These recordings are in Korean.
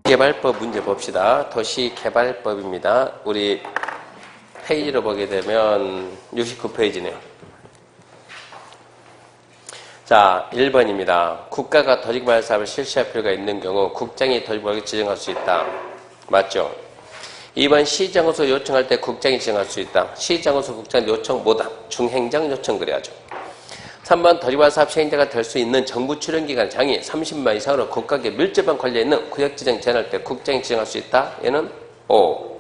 도시개발법 문제 봅시다. 도시개발법입니다. 우리 페이지로 보게 되면 69페이지네요. 자, 1번입니다. 국가가 도시개발 사업을 실시할 필요가 있는 경우 국장이 도시개발을 지정할 수 있다. 맞죠? 2번 시장으로서 요청할 때 국장이 지정할 수 있다. 시장으로서 국장 요청 못함. 중행정 요청 그래야죠. 3번 도시개발 사업 시행자가 될 수 있는 정부 출연기관 장이 30만 이상으로 국가에 밀접한 관련있는 구역지정 제한할 때 국장이 지정할 수 있다. 얘는 O.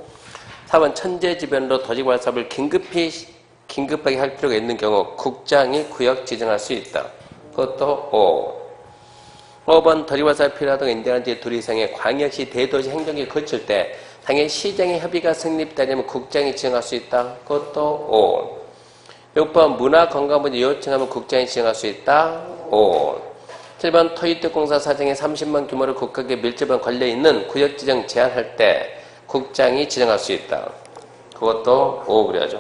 4번 천재지변으로 도시개발 사업을 긴급하게 할 필요가 있는 경우 국장이 구역 지정할 수 있다. 그것도 O. 5번 도시개발 사업이 필요하다고 인정한 지 둘 이상의 광역시 대도시 행정에 거칠 때 당연히 시장의 협의가 성립되려면 국장이 지정할 수 있다. 그것도 O. 6번 문화관광부에 요청하면 국장이 지정할 수 있다. O. 7번 토이특공사 사장의 30만 규모로 국가에 밀접한 관련있는 구역지정 제한할 때 국장이 지정할 수 있다. 그것도 O 그래야죠.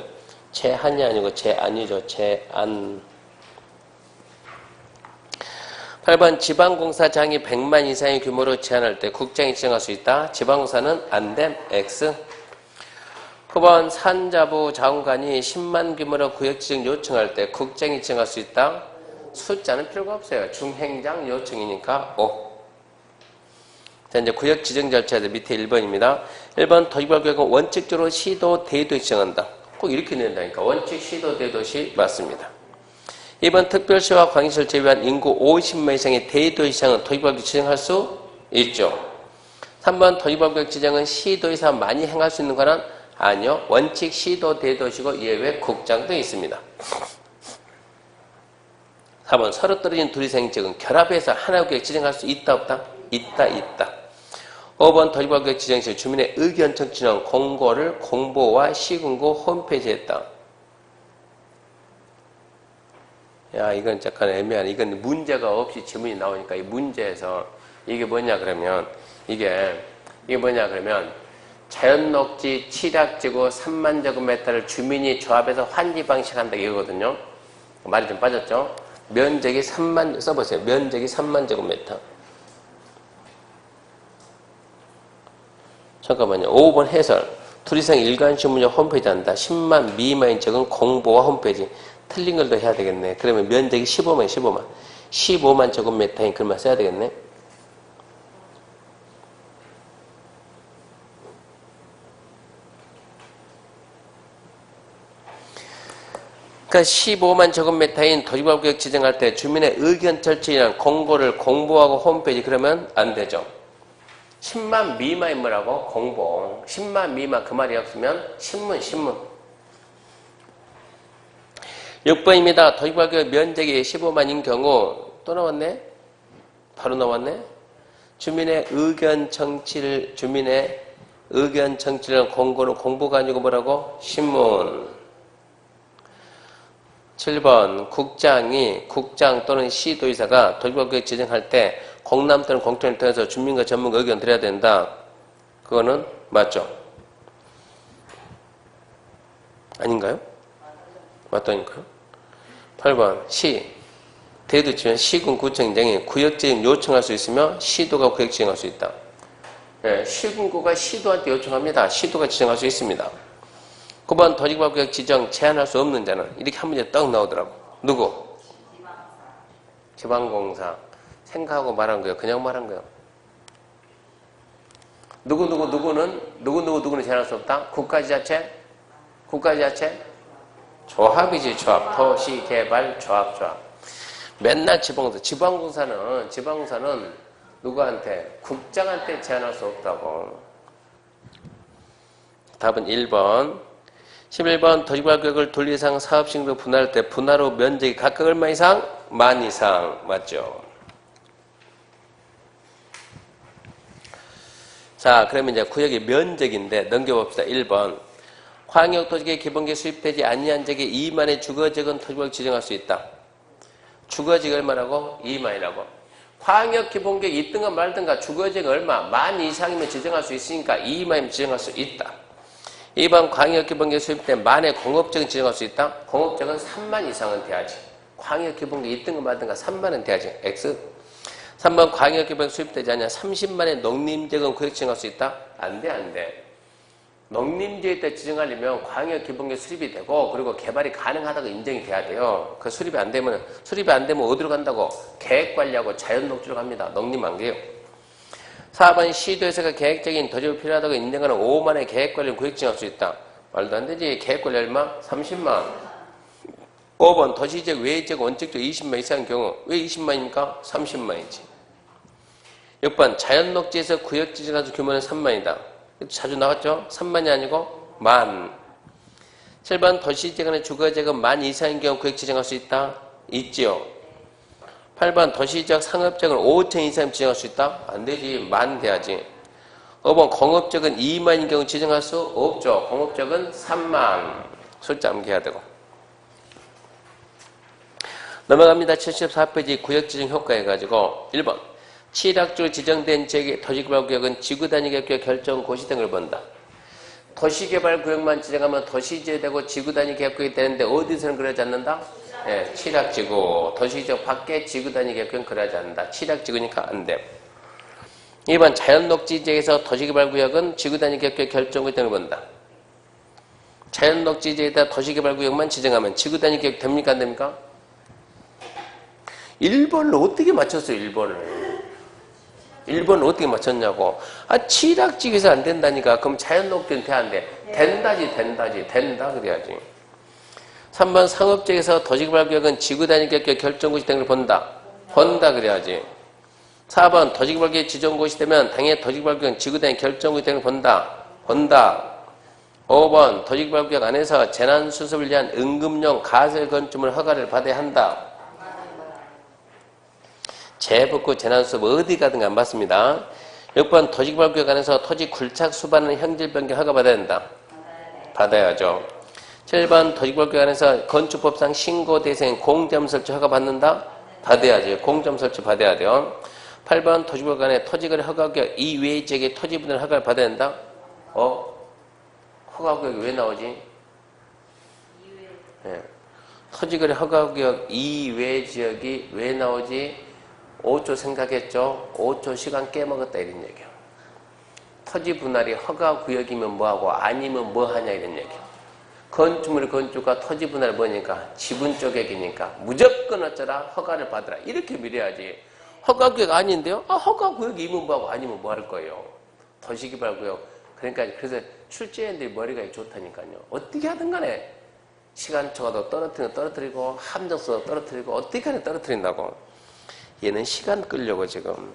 제한이 아니고 제안이죠. 제안. 8번 지방공사장이 100만 이상의 규모로 제한할 때 국장이 지정할 수 있다. 지방공사는 안됨. X. 9번 산자부 자원관이 10만 규모로 구역지정 요청할 때 국장이 지정할 수 있다. 숫자는 필요가 없어요. 중행장 요청이니까 O. 자, 이제 구역지정 절차들 밑에 1번입니다. 1번 도시개발구역은 원칙적으로 시도 대도시 지정한다. 꼭 이렇게 낸다니까. 원칙 시도 대도시 맞습니다. 2번 특별시와 광역시를 제외한 인구 50만 이상의 대도시 시장은 도시개발구역 지정할 수 있죠. 3번 도시개발구역 지정은 시도에서 많이 행할 수 있는 거는 아니요. 원칙 시도 대도시고 예외 국장도 있습니다. 4번 서로 떨어진 둘이 생긴 지역은 결합해서 하나의 구역 지정할 수 있다 없다? 있다. 5번 도시개발구역 지정 시 주민의 의견 청취는 공고를 공보와 시군구 홈페이지에 했다. 야, 이건 잠깐 애매하네. 이건 문제가 없이 지문이 나오니까 이 문제에서 이게 뭐냐 그러면 이게 뭐냐 그러면 자연녹지 칠약지구 3만 제곱미터를 주민이 조합해서 환지 방식한다 이거거든요. 말이 좀 빠졌죠? 면적이 3만, 써보세요. 면적이 3만 제곱미터. 잠깐만요. 5번 해설. 둘 이상 일간신문제 홈페이지 한다. 10만 미만인 적은 공보와 홈페이지. 틀린 걸도 해야 되겠네. 그러면 면적이 15만 제곱미터인 글만 써야 되겠네. 그러니까 15만 제곱미터인 도시개발구역 지정할 때 주민의 의견 절차이란 공고를 공보하고 홈페이지 그러면 안 되죠. 10만 미만인 뭐라고? 공보. 10만 미만 그 말이 없으면 신문. 6번입니다. 도시개발구역 면적이 15만인 경우 또 나왔네? 바로 나왔네? 주민의 의견 청취를 공고는 공보가 아니고 뭐라고? 신문. 7번 국장 또는 시도의사가 도시개발구역 지정할 때 공람 또는 공청회를 통해서 주민과 전문가 의견 드려야 된다. 그거는 맞죠? 아닌가요? 맞다니까요? 8번 대도시면 시군 구청장이 구역지정 요청할 수 있으며 시도가 구역 지정할 수 있다. 네, 시군구가 시도한테 요청합니다. 시도가 지정할 수 있습니다. 9번 도시개발구역 지정 제한할 수 없는 자는 이렇게 한 문제 떡 나오더라고. 누구? 지방공사. 생각하고 말한 거예요. 그냥 말한 거예요. 누구는 제한할 수 없다? 국가지자체? 조합이지, 조합. 도시개발 조합. 맨날 지방공사는 누구한테? 국장한테 제한할 수 없다고. 답은 1번. 11번 도시개발구역을 둘 이상 사업식으로 분할할 때 분할 후 면적이 각각 얼마 이상? 만 이상. 맞죠? 자, 그러면 이제 구역의 면적인데 넘겨봅시다. 1번. 광역도시계획 기본계획 수립되지 아니한 지역의 2만의 주거지역은 도시개발구역 지정할 수 있다. 주거지역 얼마라고? 2만이라고. 광역기본계획 있든가 말든가 주거지역 얼마? 만 이상이면 지정할 수 있으니까 2만이면 지정할 수 있다. 2번 광역기본계획 수립된 만의 공업적은 지정할 수 있다. 공업적은 3만 이상은 돼야지. 광역기본계획 있든가 말든가 3만은 돼야지. X. 3번 광역개발 수립되지 않냐. 30만의 농림재건 구역 지정할 수 있다? 안 돼, 안 돼. 농림지에 때 지정하려면 광역기본계 수립이 되고 그리고 개발이 가능하다고 인정이 돼야 돼요. 그 수립이 안 되면 어디로 간다고? 계획관리하고 자연녹지로 갑니다. 농림 안 돼요. 4번 시도에서가 계획적인 도집이 필요하다고 인정하는 5만의 계획관리 구역 지정할 수 있다. 말도 안 되지. 계획관리 얼마? 30만. 5번 도시지역 외지역 원칙적 20만 이상의 경우 왜 20만입니까? 30만이지. 6번 자연녹지에서 구역 지정한 규모는 3만이다. 자주 나왔죠? 3만이 아니고 만. 7번 도시지역 간의 주거지역은 만 이상인 경우 구역 지정할 수 있다? 있지요. 8번 도시지역 상업지역은 5천 이상 지정할 수 있다? 안 되지. 만 돼야지. 5번 공업지역은 2만인 경우 지정할 수 없죠. 공업지역은 3만. 숫자 암기해야 되고. 넘어갑니다. 74페이지 구역지정 효과 해가지고 1번 취락지로 지정된 지역의 도시개발구역은 지구단위계획 결정 고시 등을 본다. 도시개발구역만 지정하면 도시지역되고 지구단위계획이 되는데 어디서는 그러지 않는다? 네, 취락지구. 도시지역 밖에 지구단위계획은 그러지 않는다. 취락지구니까 안 돼. 2번 자연녹지지역에서 도시개발구역은 지구단위계획 결정고시 등을 본다. 자연녹지지역에다 도시개발구역만 지정하면 지구단위계획 됩니까 안 됩니까? 1번을 어떻게 맞췄어요? 1번을 어떻게 맞췄냐고. 취락지역에서 안 된다니까. 그럼 자연녹지는 돼 안 돼? 된다지. 된다 그래야지. 3번 상업지역에서 도시개발구역은 지구단위계획 결정고시 등을 본다 그래야지. 4번 도시개발구역 지정고시 되면 당연히 도시개발구역은 지구단위 결정고시 등을 본다. 5번 도시개발구역 안에서 재난수습을 위한 응급용 가설 건축물 허가를 받아야 한다. 재복구 재난수습 어디 가든 안 받습니다. 6번 도시개발구역 안에서 토지 굴착 수반하는 형질 변경 허가 받아야 된다. 받아야죠. 7번 도시개발구역 안에서 건축법상 신고 대상 공점 설치 허가 받는다. 받아야지. 공점 설치 받아야 돼요. 8번 도시개발구역 안에 토지거래 허가구역 이외의 지역의 토지 분할 허가를 받아야 된다. 허가구역이 왜 나오지? 네. 토지거래 허가구역 이외의 지역이 왜 나오지? 5초 생각했죠? 5초 시간 깨먹었다 이런 얘기야. 토지 분할이 허가구역이면 뭐하고 아니면 뭐하냐 이런 얘기야. 건축물의 건축과 토지 분할이 뭐니까 지분 쪼개기니까 무조건 어쩌라 허가를 받으라 이렇게 밀어야지. 허가구역 아닌데요? 허가구역이면 뭐하고 아니면 뭐 할 거예요. 도시개발구역. 그러니까 그래서 출제인들이 머리가 좋다니까요. 어떻게 하든 간에 시간초과도 떨어뜨리고 함정수도 떨어뜨리고 어떻게 하든 떨어뜨린다고. 얘는 시간 끌려고 지금.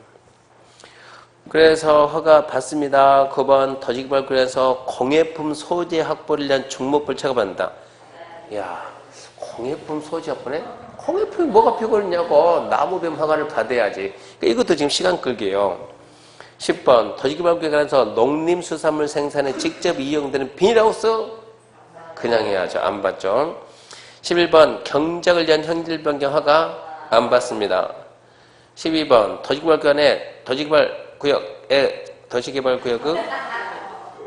그래서 허가 받습니다. 9번 도시개발구역에서 공예품 소재 확보를 위한 중목을 체감한다. 야, 공예품 소재 확보네? 공예품이 뭐가 필요하냐고. 나무뱀 허가를 받아야지. 그러니까 이것도 지금 시간 끌게요. 10번 도시개발구역에 관해서 농림수산물 생산에 직접 이용되는 비닐하우스 그냥 해야죠. 안 받죠. 11번 경작을 위한 형질 변경 허가 안 받습니다. 12번 도시개발구역에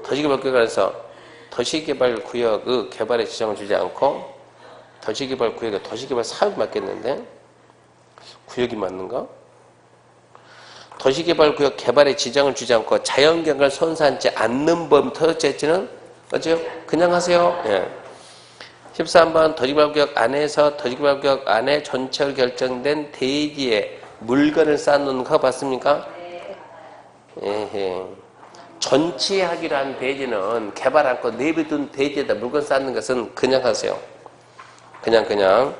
도시개발구역에서 도시개발구역의 개발에 지정을 주지 않고 도시개발구역에 도시개발 사업이 맞겠는데? 구역이 맞는가? 도시개발구역 개발에 지정을 주지 않고 자연경관을 손상하지 않는 범위 토지채취는 어째요? 그냥 하세요. 예. 13번 도시개발구역 안에서 도시개발구역 안에 전체로 결정된 대지에 물건을 쌓아놓는 거 봤습니까? 네. 전치하기로 한 대지는 개발 않고 내비둔 대지에다 물건 쌓는 것은 그냥 하세요. 그냥.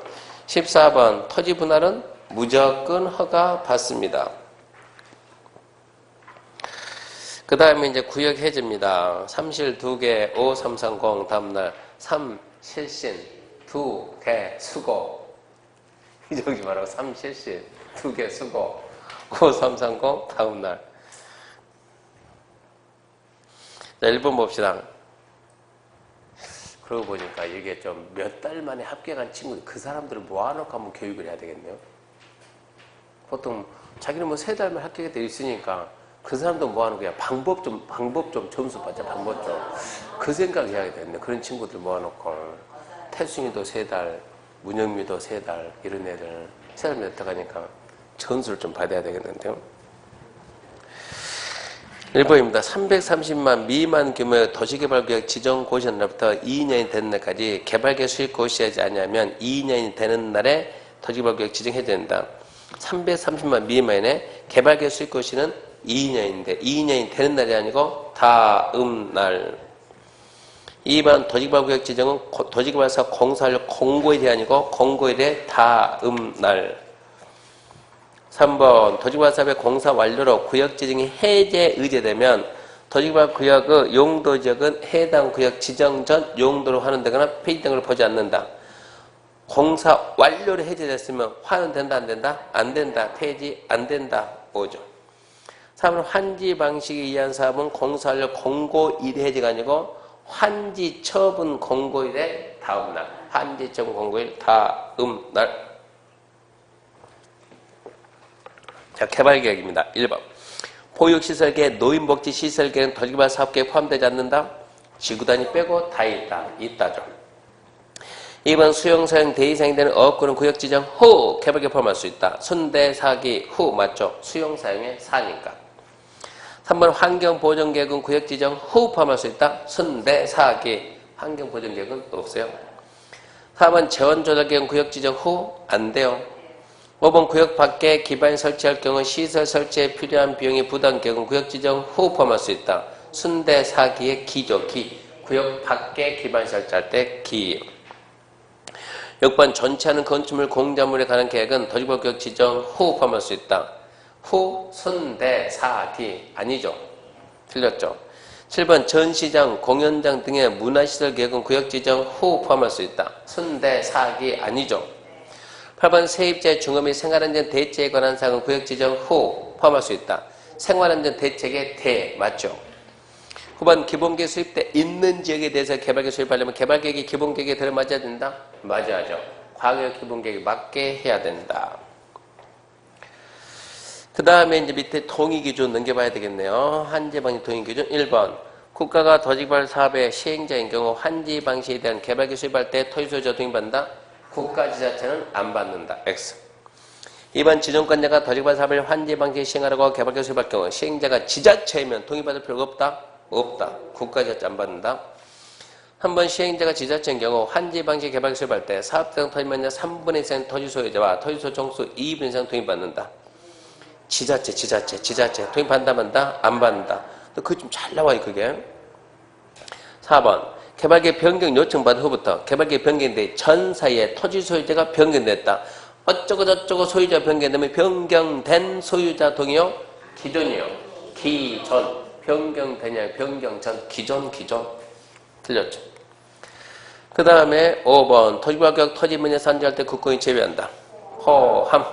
14번 토지 분할은 무조건 허가 받습니다. 그 다음에 이제 구역 해제입니다. 3실 2개 5330 다음날 3실신 2개 수고 이러지 말라고 3실신 2개 수고 5330 다음날. 자, 1번 봅시다. 그러고 보니까 이게 좀 몇 달 만에 합격한 친구들 그 사람들을 모아놓고 한번 교육을 해야 되겠네요. 보통 자기는 뭐 3달 만에 합격이 있으니까 그 사람도 모아놓고 그냥 방법 좀 점수 받자 방법 좀 그 생각 해야 되겠네. 그런 친구들 모아놓고 태순이도 3달 문영미도 3달 이런 애들 3달 몇 달 가니까 전수를 좀 받아야 되겠는데요. 1번입니다. 330만 미만 규모의 도시개발구역 지정 고시한 날부터 2년이 되는 날까지 개발계획 수립 고시하지 않으면 2년이 되는 날에 도시개발구역 지정해야 된다. 330만 미만의 개발계획 수립 고시는 2년인데 2년이 되는 날이 아니고 다음 날. 2번 도시개발구역 지정은 도시개발사 공사할 공고일이 아니고 공고일의 다음 날. 3번 도시개발사업의 공사 완료로 구역 지정이 해제 의제되면 도시개발 구역의 용도 지역은 해당 구역 지정 전 용도로 환원되거나 폐지 등을 보지 않는다. 공사 완료로 해제됐으면 환원된다 안 된다? 안 된다. 폐지 안 된다. 5죠. 3번 환지 방식에 의한 사업은 공사 완료 공고일이 해제가 아니고 환지 처분 공고일의 다음 날. 환지 처분 공고일 다음 날. 자, 개발계획입니다. 1번. 보육시설계획, 노인복지시설계획은 도시개발 사업계획에 포함되지 않는다. 지구단위 빼고 다 있다. 있다죠. 2번 수용사용 대이상이 되는 어업구는 구역지정 후 개발계획에 포함할 수 있다. 순대사기 후 맞죠? 수용사용의 사니까. 3번 환경보전계획은 구역지정 후 포함할 수 있다. 순대사기 환경보전계획은 또 없어요. 4번 재원조달계획은 구역지정 후 안 돼요. 5번 구역 밖에 기반 설치할 경우 시설 설치에 필요한 비용이 부담 경우 구역 지정 후 포함할 수 있다. 순대 사기의 기죠. 기. 구역 밖에 기반 설치할 때 기. 6번 전체하는 건축물 공작물에 관한 계획은 도시개발 구역 지정 후 포함할 수 있다. 후 순대 사기 아니죠. 틀렸죠. 7번 전시장 공연장 등의 문화시설 계획은 구역 지정 후 포함할 수 있다. 순대 사기 아니죠. 8번 세입자의 중업 및 생활안전 대책에 관한 사항은 구역 지정 후 포함할 수 있다. 생활안전 대책의 대 맞죠. 9번 기본계획 수립돼 있는 지역에 대해서 개발계획 수립하려면 개발계획이 기본계획에 들어맞아야 된다. 맞아야죠. 과거의 기본계획에 맞게 해야 된다. 그 다음에 이제 밑에 동의기준 넘겨봐야 되겠네요. 환지방식 동의기준 1번 국가가 도시개발 사업의 시행자인 경우 환지방식에 대한 개발계획 수립할 때 토지소유자 동의받는다. 국가지자체는 안 받는다. X. 2번 지정권자가 도시개발 사업을 환지 방식에 시행하라고 개발계획 수립할 경우 시행자가 지자체이면 동의받을 필요가 없다? 없다. 국가지자체 안 받는다. 한번 시행자가 지자체인 경우 환지 방식 개발계획 수립할 때 사업장 토지면적 3분의 1이상 토지 소유자와 토지소 정수 2분 이상 동의받는다. 지자체 동의받는다 만다? 안 받는다. 그게 좀 잘 나와요 그게. 4번 개발계획 변경 요청받은 후부터 개발계획 변경된 전 사이에 토지 소유자가 변경됐다. 어쩌고 저쩌고 소유자 변경되면 변경된 소유자 동의요? 기존이요. 기존. 변경되냐 변경 전 기존. 틀렸죠. 그 다음에 5번 토지개발구역 토지문제 산지할 때 국공이 제외한다. 포함.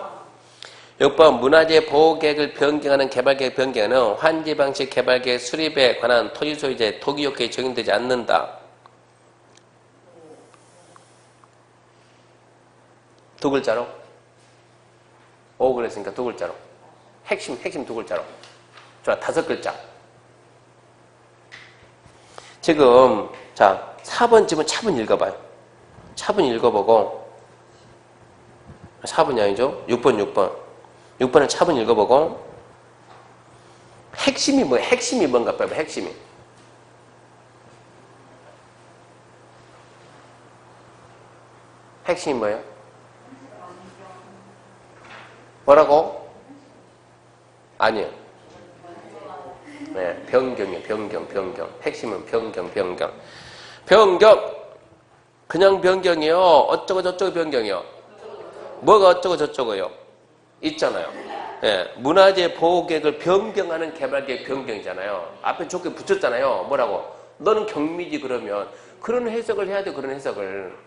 6번 문화재 보호계획을 변경하는 개발계획 변경은 환지방식 개발계획 수립에 관한 토지 소유자의 토기요건이 적용되지 않는다. 두 글자로? 5 그랬으니까 두 글자로. 핵심 두 글자로. 좋아, 5글자. 지금, 자, 4번 지문 차분 읽어봐요. 차분 읽어보고, 4번이 아니죠? 6번. 6번은 차분 읽어보고, 핵심이 뭔가 봐봐, 핵심이. 핵심이 뭐예요? 뭐라고? 아니요. 네, 변경이에요. 변경. 핵심은 변경. 그냥 변경이요. 어쩌고 저쩌고 변경이요. 뭐가 어쩌고 저쩌고요? 있잖아요. 네, 문화재 보호계획을 변경하는 개발계획 변경이잖아요. 앞에 조건 붙였잖아요. 뭐라고? 너는 경미지 그러면 그런 해석을 해야 돼. 그런 해석을.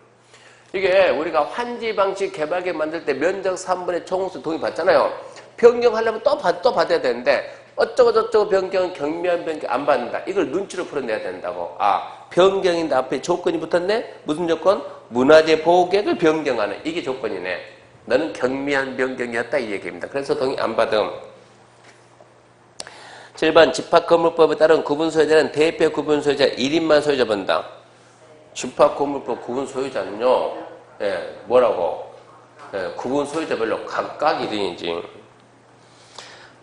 이게 우리가 환지 방식 개발계획 만들 때 면적 3분의 총수 동의 받잖아요. 변경하려면 또 받아야 되는데 어쩌고 저쩌고 변경, 경미한 변경 안 받는다. 이걸 눈치로 풀어내야 된다고. 아, 변경인데 앞에 조건이 붙었네? 무슨 조건? 문화재 보호계획을 변경하는 이게 조건이네. 너는 경미한 변경이었다 이 얘기입니다. 그래서 동의 안 받음. 7번 집합건물법에 따른 구분소유자는 대표 구분소유자 1인만 소유자 본다. 집합건물법 구분 소유자는요, 예, 뭐라고? 예, 구분 소유자별로 각각 1인이지.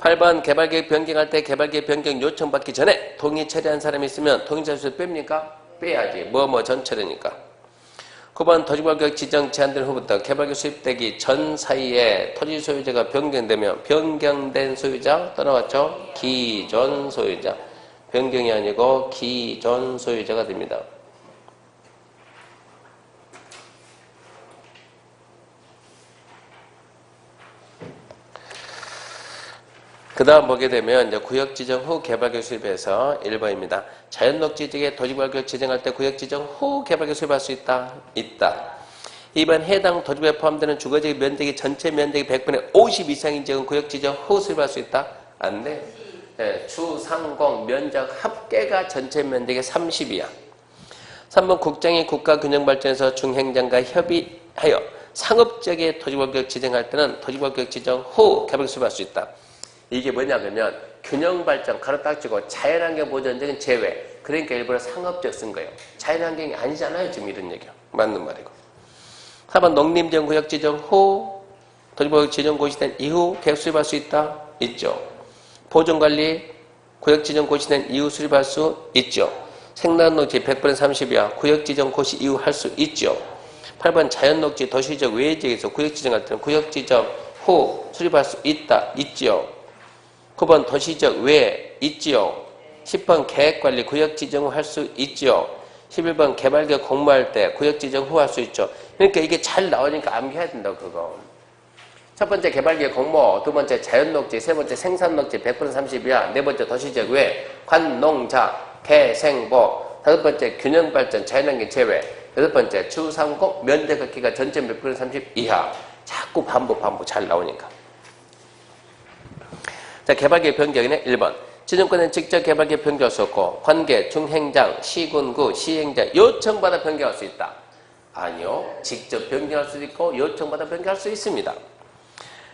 8번 개발계획 변경할 때 개발계획 변경 요청받기 전에 동의 처리한 사람이 있으면 동의자수 뺍니까? 빼야지. 뭐뭐 전처리니까. 9번 토지개발계획 지정 제한된 후부터 개발계획 수립되기 전 사이에 토지 소유자가 변경되면 변경된 소유자 떠나왔죠? 기존 소유자. 변경이 아니고 기존 소유자가 됩니다. 그 다음 보게 되면 이제 구역 지정 후 개발계획 수립에서 1번입니다. 자연녹지 지역에 토지개발계획 지정할 때 구역 지정 후 개발계획 수립할 수 있다? 있다. 2번 해당 토지구역에 포함되는 주거지역 면적이 전체 면적이 100분의 50 이상인 지역은 구역 지정 후 수립할 수 있다? 안 돼. 네, 주상공 면적 합계가 전체 면적의 30이야. 3번 국장이 국가균형발전에서 중행장과 협의하여 상업지역의 토지개발계획 지정할 때는 토지개발계획 지정 후 개발계획 수립할 수 있다. 이게 뭐냐 그러면 균형발전 가로 딱 치고 자연환경 보전적인 제외. 그러니까 일부러 상업적 쓴 거예요. 자연환경이 아니잖아요. 지금 이런 얘기야. 맞는 말이고. 4번 농림지역구역 지정 후 토지개발계획 지정 고시된 이후 계획 수립할 수 있다? 있죠. 보존관리 구역 지정 고시된 이후 수립할 수 있죠. 생산녹지 100분의 30이야. 구역 지정 고시 이후 할 수 있죠. 8번 자연녹지 도시지역 외지역에서 구역 지정할 때는 구역 지정 후 수립할 수 있다? 있죠. 9번 도시지역 외에 있지요. 10번 계획관리 구역지정 후 할 수 있지요. 11번 개발계획 공모할 때 구역지정 후 할 수 있죠. 그러니까 이게 잘 나오니까 암기해야 된다고 그거. 첫 번째 개발계획 공모, 두 번째 자연녹지, 세 번째 생산녹지 100분의 30이야. 네 번째 도시지역 외, 관농자, 개생보, 다섯 번째 균형발전, 자연환경 제외, 여섯 번째 주상공, 면적 걷기가 전체 100분의 30 이하. 자꾸 반복 잘 나오니까. 자, 개발계획 변경에는 1번. 지정권은 직접 개발계획 변경할 수 없고 관계, 중행장, 시군구, 시행자 요청받아 변경할 수 있다. 아니요. 직접 변경할 수도 있고 요청받아 변경할 수 있습니다.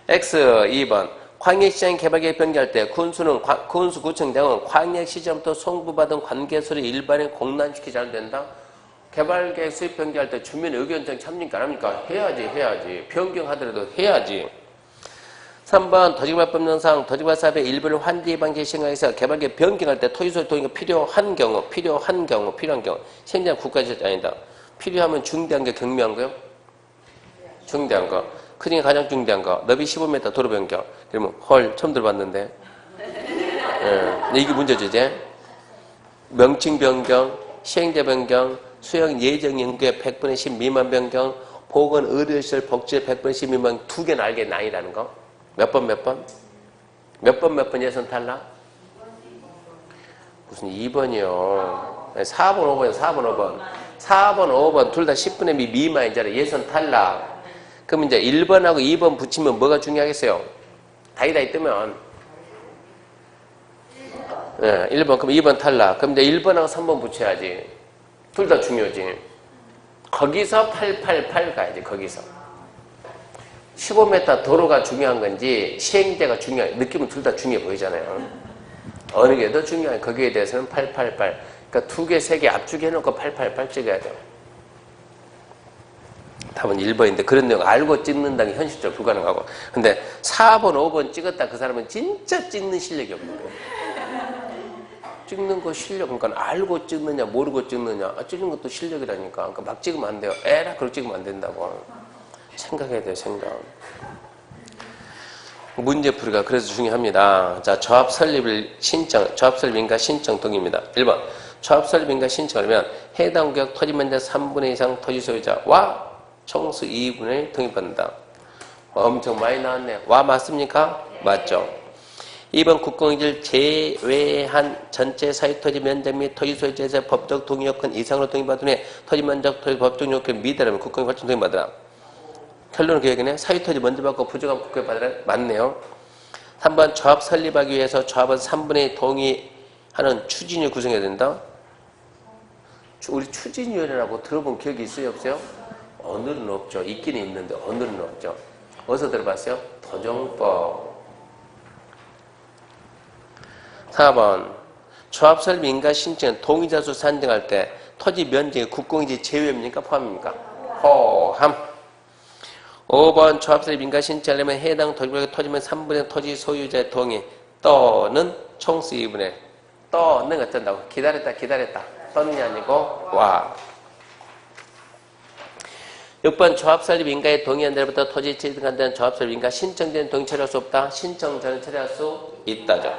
X 2번. 광역시장 개발계획 변경할 때 군수구청장은 광역시장부터 송부받은 관계서를 일반에 공란시키지 않으면 된다. 개발계획 수립 변경할 때 주민 의견청 참니까 안 합니까? 해야지. 변경하더라도 해야지. 3번 토지개발법령상 토지개발 사업의 일부를 환지 방지 시행하에서 개발계획 변경할 때 토지소유 동의가 필요한 경우 시행자는 국가지자체 아니다. 필요하면 중대한 게 경미한 거요? 중대한 거. 크기가 가장 중대한 거. 너비 15m 도로 변경. 그러면 헐 처음 들어봤는데. 이게 문제죠 이제. 명칭 변경, 시행자 변경, 수용 예정 인구의 100분의 10 미만 변경, 보건 의료시설 복지 100분의 10 미만 두 개는 알겠나 아니라는 거. 몇 번 예선 탈락? 무슨 2번이요. 4번, 5번이요. 4번, 5번 둘 다 10분의 미만이잖아요. 예선 탈락. 그럼 이제 1번하고 2번 붙이면 뭐가 중요하겠어요? 다이다이 뜨면 1번 그럼 2번 탈락. 그럼 이제 1번하고 3번 붙여야지. 둘 다 중요하지. 거기서 888 가야지. 거기서. 15m 도로가 중요한 건지 시행자가 중요한 느낌은 둘 다 중요해 보이잖아요. 어느 게 더 중요한 거기에 대해서는 888. 그러니까 두 개, 세 개 압축해 놓고 888 찍어야 돼요. 답은 1번인데 그런 내용 알고 찍는다는 게 현실적으로 불가능하고. 근데 4번, 5번 찍었다 그 사람은 진짜 찍는 실력이 없는 거예요. 찍는 거 실력, 그러니까 알고 찍느냐 모르고 찍느냐 찍는 것도 실력이라니까. 그러니까 막 찍으면 안 돼요. 에라 그렇게 찍으면 안 된다고. 생각해야 돼요, 생각. 문제풀이가 그래서 중요합니다. 자, 조합 설립 인가 신청 동의입니다. 1번. 조합 설립 인가 신청하려면 해당 구역 토지 면적 3분의 이상 토지 소유자와 총수 2분의 동의받는다. 엄청 많이 나왔네요. 와 맞습니까? 네. 맞죠. 2번 국공유지를 제외한 전체 사유토지 면적 및 토지 소유자에서 법적 동의 요건 이상으로 동의받은 후에 토지 면적 토지 법적 요건 미달하면 국공유지 발전 동의받으라. 결론은 그 얘기네. 사유토지 먼저 받고 부족한 국회 받으라. 맞네요. 3번 조합 설립하기 위해서 조합은 3분의 2 동의하는 추진위 구성해야 된다. 우리 추진위원회라고 들어본 기억이 있어요? 없어요? 오늘은 없죠. 있기는 있는데 오늘은 없죠. 어디서 들어봤어요? 도정법. 4번 조합 설립 인가 신청은 동의자수 산정할 때 토지 면적이 국공유지 제외입니까? 포함입니까? 포함. 5번 조합설립 인가 신청하려면 해당 토지구역에 토지면 3분의 토지 소유자의 동의 또는 총수 2분의 또는 어쩐다고 기다렸다 또는이 아니고 와. 6번 조합설립 인가에 동의한 데로부터 토지 취득한 데는 조합설립 인가 신청 전에 동의 처리할 수 없다. 신청 전에 처리할 수 있다죠.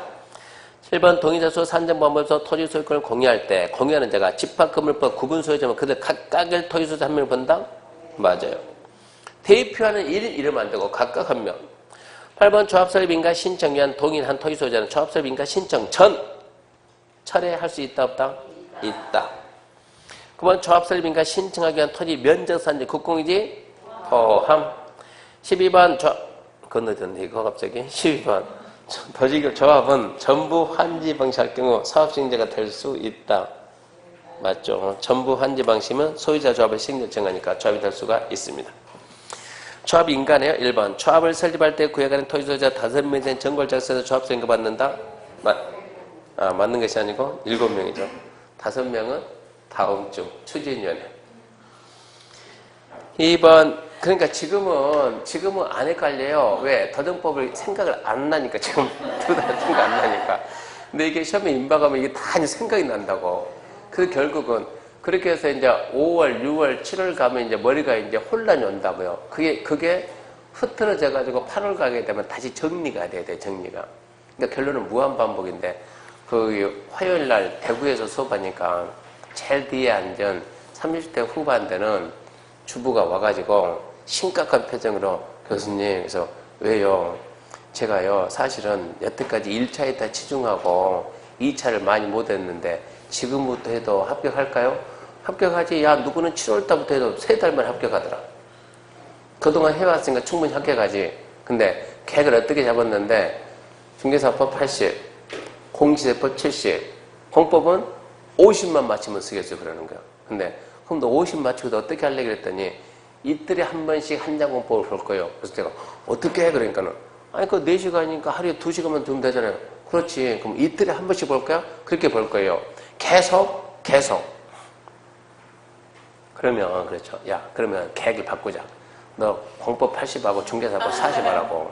7번 동의자 수 산정법에서 토지 소유권을 공유할 때 공유하는 자가 집합건물법 구분 소유자면 그들 각각의 토지 소유자 한 명을 본다? 맞아요. 대표하는 이름 안 되고 각각 한 명. 8번 조합설립 인가 신청 위한 동의한 토지 소유자는 조합설립 인가 신청 전 철회할 수 있다 없다? 있다. 9번 조합설립 인가 신청하기 위한 토지 면적산지 국공유지 포함. 12번 건너졌네 이거 갑자기. 12번 토지 조합은 전부 환지 방식할 경우 사업시행자가 될 수 있다. 맞죠? 전부 환지 방식이면 소유자 조합을 시행자 정하니까 조합이 될 수가 있습니다. 조합 인가네요. 1번 조합을 설립할 때 구역안에 토지 소유자 5명이 된 정골 작성에서 조합 인가 받는다? 맞는 것이 아니고 7명이죠. 5명은 다음 주 추진위원회. 2번 그러니까 지금은 안 헷갈려요. 왜? 더정법을 생각을 안 나니까 지금 두 달 생각 안 나니까. 근데 이게 시험에 임박하면 이게 다 이제 생각이 난다고. 그 결국은 그렇게 해서 이제 5월, 6월, 7월 가면 이제 머리가 이제 혼란이 온다고요. 그게 흐트러져 가지고 8월 가게 되면 다시 정리가 돼야 돼, 정리가. 그러니까 결론은 무한 반복인데 그 화요일 날 대구에서 수업하니까 제일 뒤에 앉은 30대 후반대는 주부가 와가지고 심각한 표정으로 교수님, 그래서 왜요? 제가요 사실은 여태까지 1차에 다 치중하고 2차를 많이 못했는데 지금부터 해도 합격할까요? 합격하지. 야 누구는 7월달부터 해도 3달만 합격하더라. 그동안 해왔으니까 충분히 합격하지. 근데 계획을 어떻게 잡았는데 중개사법 80, 공시세법 70, 공법은 50만 맞추면 쓰겠어요 그러는 거야. 근데 그럼 너 50 맞추고도 어떻게 할래 그랬더니 이틀에 한 번씩 한 장 공법을 볼 거예요. 그래서 제가 어떻게 해 그러니까는 아니 그 4시간이니까 하루에 2시간만 두면 되잖아요. 그렇지. 그럼 이틀에 한 번씩 볼 거야? 그렇게 볼 거예요. 계속. 그러면 그렇죠. 야 그러면 계획을 바꾸자. 너 공법 80하고 중개사법 40하라고.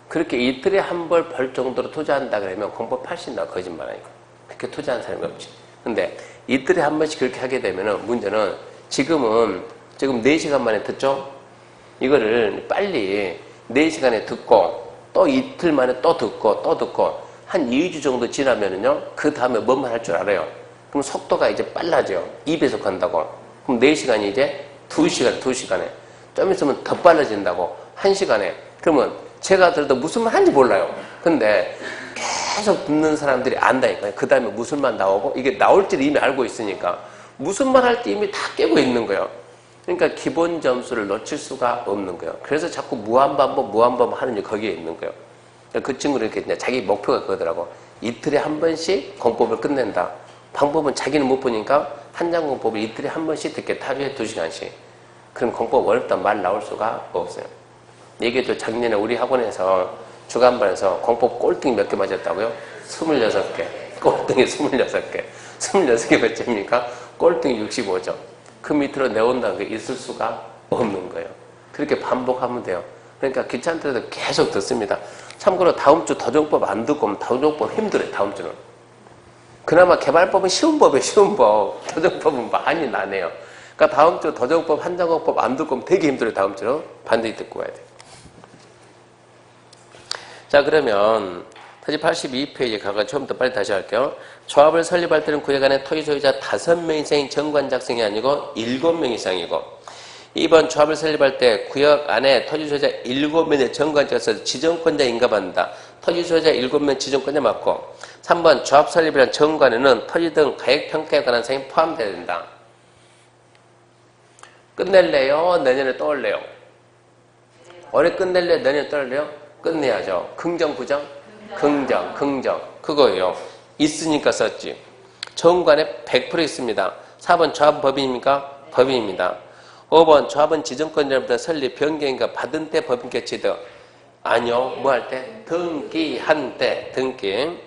그렇게 이틀에 한 번 볼 정도로 투자한다 그러면 공법 80 나 거짓말 아니고. 그렇게 투자하는 사람이 없지. 근데 이틀에 한 번씩 그렇게 하게 되면은 문제는 지금 4시간 만에 듣죠? 이거를 빨리 4시간에 듣고 또 이틀 만에 또 듣고 한 2주 정도 지나면은요 그 다음에 뭐만 할 줄 알아요. 그럼 속도가 이제 빨라져요. 2배속 한다고. 그럼 4시간이 이제 2시간에 좀 있으면 더 빨라진다고. 1시간에. 그러면 제가 들어도 무슨 말 하는지 몰라요. 근데 계속 듣는 사람들이 안다니까요. 그 다음에 무슨 말 나오고 이게 나올지를 이미 알고 있으니까 무슨 말 할 때 이미 다 깨고 있는 거예요. 그러니까 기본 점수를 놓칠 수가 없는 거예요. 그래서 자꾸 무한반복 하는 게 거기에 있는 거예요. 그 친구는 이렇게 이제 자기 목표가 그거더라고. 이틀에 한 번씩 공법을 끝낸다. 방법은 자기는 못 보니까 한 장 공법을 이틀에 한 번씩 듣겠다. 하루에 2시간씩. 그럼 공법 어렵다는 말 나올 수가 없어요. 얘기해도 작년에 우리 학원에서 주간반에서 공법 꼴등이 몇 개 맞았다고요? 26개. 꼴등이 26개. 26개 몇 점입니까? 꼴등이 65점. 그 밑으로 내온다는 게 있을 수가 없는 거예요. 그렇게 반복하면 돼요. 그러니까 귀찮더라도 계속 듣습니다. 참고로 다음 주 더정법 안 듣고 오면 더정법 힘들어요. 다음 주는. 그나마 개발법은 쉬운 법이에요. 쉬운 법. 더정법은 많이 나네요. 그러니까 다음 주 더정법 한장공법 안 듣고 오면 되게 힘들어요. 다음 주는. 반드시 듣고 와야 돼요. 자 그러면 토지 82페이지 가서 처음부터 빨리 다시 할게요. 조합을 설립할 때는 구역 안에 토지 소유자 5명 이상이 정관 작성이 아니고 7명 이상이고 2번 조합을 설립할 때 구역 안에 토지 소유자 7명의 정관 작성에서 지정권자 인가받는다. 토지 소유자 7명 지정권자 맞고 3번 조합 설립이란 정관에는 토지 등 가액평가에 관한 사항이 포함되어야 된다. 끝낼래요? 내년에 또 올래요? 올해 끝낼래요? 내년에 또 올래요? 끝내야죠. 긍정, 부정? 긍정. 그거예요. 있으니까 썼지. 정관에 100% 있습니다. 4번 조합은 법인입니까? 법인입니다. 5번 조합은 지정권자로부터 설립, 변경인가 받은 때 법인께 취득. 아니요. 뭐 할 때? 등기한 때. 등기.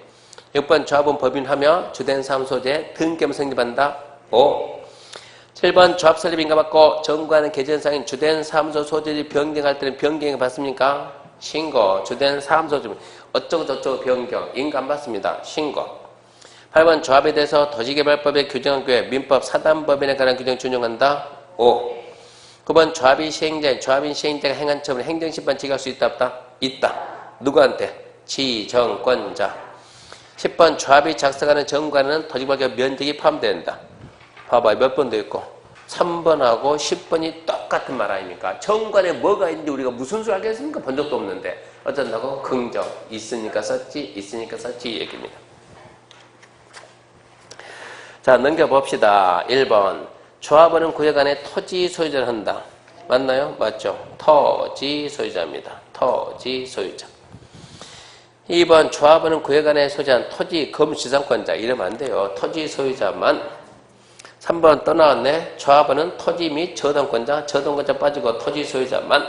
6번 조합은 법인하며 주된 사무소재 등기하면 성립한다. 5. 7번 조합 설립 인가받고 정부하는 개전상인 주된 사무소 소재지 변경할 때는 변경을 받습니까? 신고. 주된 사무소 좀 어쩌고 저쩌고 변경. 인가 안 받습니다. 신고. 8번 조합에 대해서 도시개발법에 규정한 교회 민법 사단법인에 관한 규정 준용한다. 5. 9번 조합인 시행자가 행한 처분을 행정심판 지휘할 수 있다 없다? 있다. 누구한테? 지정권자. 10번 조합이 작성하는 정관에는 도시개발법 면적이 포함된다. 봐봐 몇 번도 있고 3번하고 10번이 똑같은 말 아닙니까? 정관에 뭐가 있는지 우리가 무슨 수 알겠습니까? 본 적도 없는데 어쩐다고? 긍정. 있으니까 썼지 이 얘기입니다. 자 넘겨봅시다. 1번 조합원은 구역 안에 토지 소유자를 한다. 맞나요? 맞죠? 토지 소유자입니다. 토지 소유자. 2번 조합원은 구역 안에 소유한 토지 검지상권자. 이러면 안 돼요. 토지 소유자만. 3번 또 나왔네. 조합원은 토지 및 저당권자 빠지고 토지 소유자만.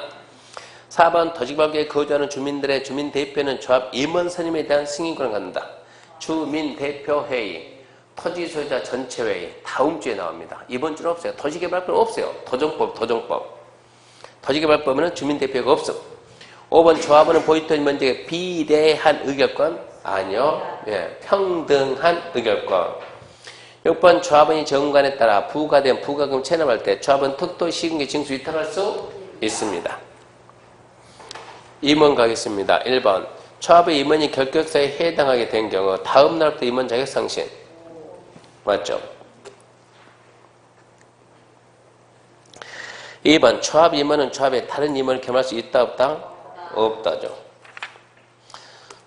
4번 도시개발구역에 거주하는 주민들의 주민대표는 조합 임원 선임에 대한 승인권을 갖는다. 주민대표회의, 토지 소유자 전체회의 다음 주에 나옵니다. 이번 주는 없어요. 도시개발법 없어요. 도정법. 도시개발법에는 주민대표가 없어. 5번 조합원은 보유토지 면적에 비례한 의결권? 아니요. 예, 평등한 의결권. 6번 조합원이 정관에 따라 부과된 부가금 체납할 때 조합원 특도 시금기 징수 위탁할 수 있습니다. 임원 가겠습니다. 1번 조합의 임원이 결격사에 해당하게 된 경우 다음 날부터 임원 자격 상실. 맞죠? 2번 조합 임원은 조합에 다른 임원을 겸할 수 있다 없다? 없다죠.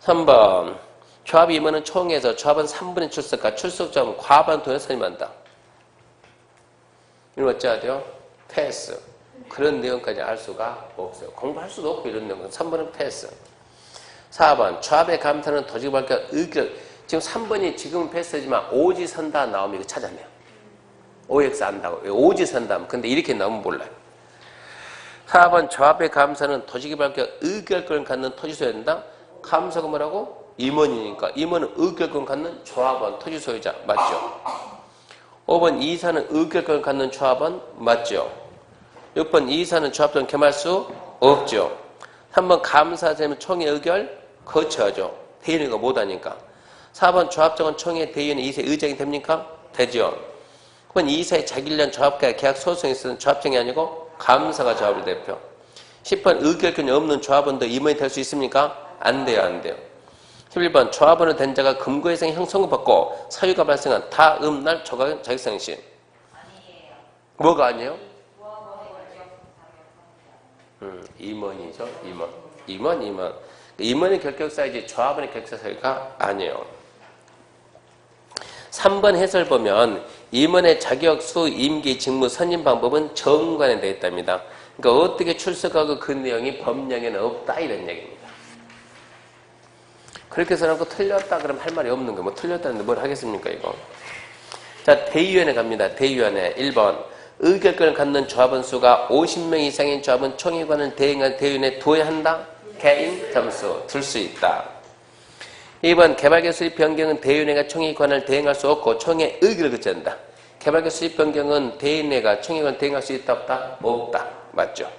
3번 조합 임원은 총회에서 조합원 3분의 출석과 출석자는 과반 돈을 선임한다. 이건 어찌해야 돼요? 패스. 그런 내용까지 알 수가 없어요. 공부할 수도 없고 이런 내용은 3번은 패스. 4번 조합의 감사는 도시개발구역 의결. 지금 3번이 지금은 패스지만 오지선다 나오면 이거 찾아내요. OX 안다고. 오지선다. 근데 이렇게 나오면 몰라요. 4번 조합의 감사는 도시개발구역 의결권을 갖는 토지소유자다. 감사가 뭐라고? 임원이니까 임원은 의결권 갖는 조합원, 토지소유자 맞죠? 5번 이사는 의결권을 갖는 조합원 맞죠? 6번 이사는 조합원 겸할 수 없죠? 3번 감사자는 총회 의결 거쳐야죠. 대의원이가 못하니까. 4번 조합장은 총회 대의원의 이사의 의장이 됩니까? 되죠. 9번 이사의 자기련 조합과의 계약 소송에 있어서는 조합장이 아니고 감사가 조합을 대표. 10번 의결권이 없는 조합원도 임원이 될 수 있습니까? 안 돼요. 안 돼요. 11번 조합원은 된 자가 금고해상 형성을 받고 사유가 발생한 다음 날 자격상실. 아니에요. 뭐가 아니에요? 임원이죠. 임원. 임원의 결격사유지 조합원의 결격사유가 아니에요. 3번 해설 보면 임원의 자격, 수, 임기, 직무, 선임 방법은 정관에 되어 있답니다. 그러니까 어떻게 출석하고 그 내용이 법령에는 없다 이런 얘기입니다. 그렇게 해서는 틀렸다 그러면 할 말이 없는 거예요. 뭐 틀렸다는데 뭘 하겠습니까 이거. 자 대의원에 갑니다. 대의원에 1번 의결권을 갖는 조합원 수가 50명 이상인 조합원 총회관을 대행한 대의원에 두어야 한다. 개인 점수 둘 수 있다. 2번 개발계 수립 변경은 대의원회가 총회관을 대행할 수 없고 총회 의결을 거쳐야 한다. 개발계 수립 변경은 대의원회가 총회관을 대행할 수 있다 없다? 없다. 맞죠?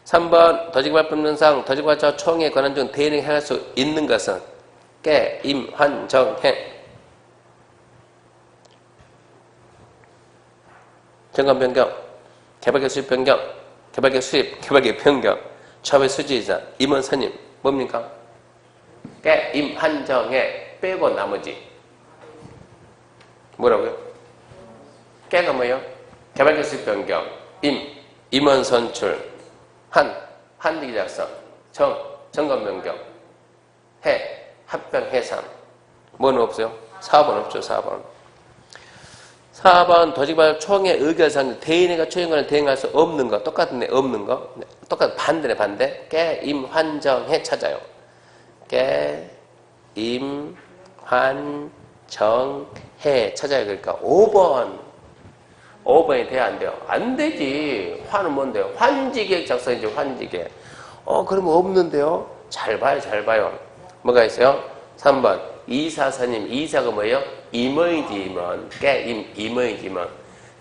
3번 도시개발법령상 도시개발자 총회 권한 중 대의원회가 행할 수 있는 것은 개, 임, 환, 정, 해. 정관 변경, 개발계 수립 변경, 개발계 수립, 개발계 변경, 조합의 수지이자, 임원 선임 뭡니까? 개, 임, 환, 정, 해 빼고 나머지 뭐라고요? 개가 뭐예요? 개발계 수립 변경, 임, 임원 선출, 한득이 작성, 정관 변경, 해, 합병 해산. 뭐는 없어요? 4번 없죠. 4번 도시개발 총회 의결상 대의원회가 총회관을 대행할 수 없는 거 똑같은데 없는 거 똑같은 반대네 반대. 개, 임, 환, 정, 해 찾아요. 개, 임, 환, 정, 해 찾아요. 그러니까 5번이 돼야 안 돼요? 안 되지. 환은 뭔데요? 환지계획 작성이지, 환지계획. 그러면 없는데요? 잘 봐요. 뭐가 있어요? 3번. 이사 선임. 이사가 뭐예요? 임의지, 임원. 임의지, 임원.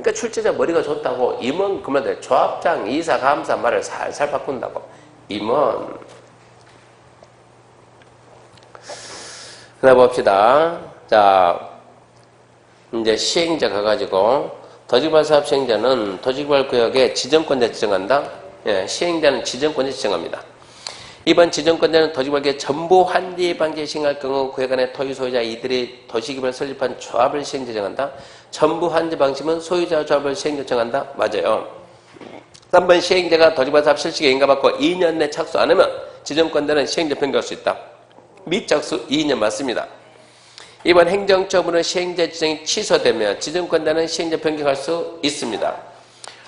그러니까 출제자 머리가 좋다고 임원 그만들 조합장, 이사, 감사 말을 살살 바꾼다고. 임원. 하나 봅시다. 자, 이제 시행자 가가지고 더지발 사업 시행자는 더지발 구역의 지정권자 지정한다. 예, 시행자는 지정권자 지정합니다. 이번 지정권자는 더지발구역 전부 환지 방지 시행할 경우 구역 안의 토지 소유자 이들이 도시개발 설립한 조합을 시행자 정한다. 전부 환지 방침은 소유자 조합을 시행자 정한다. 맞아요. 3번 시행자가 더지발 사업 실시에 인가받고 2년 내 착수 안 하면 지정권자는 시행자 변경할 수 있다. 미착수 2년 맞습니다. 이번 행정처분은 시행자 지정이 취소되면 지정권자는 시행자 변경할 수 있습니다.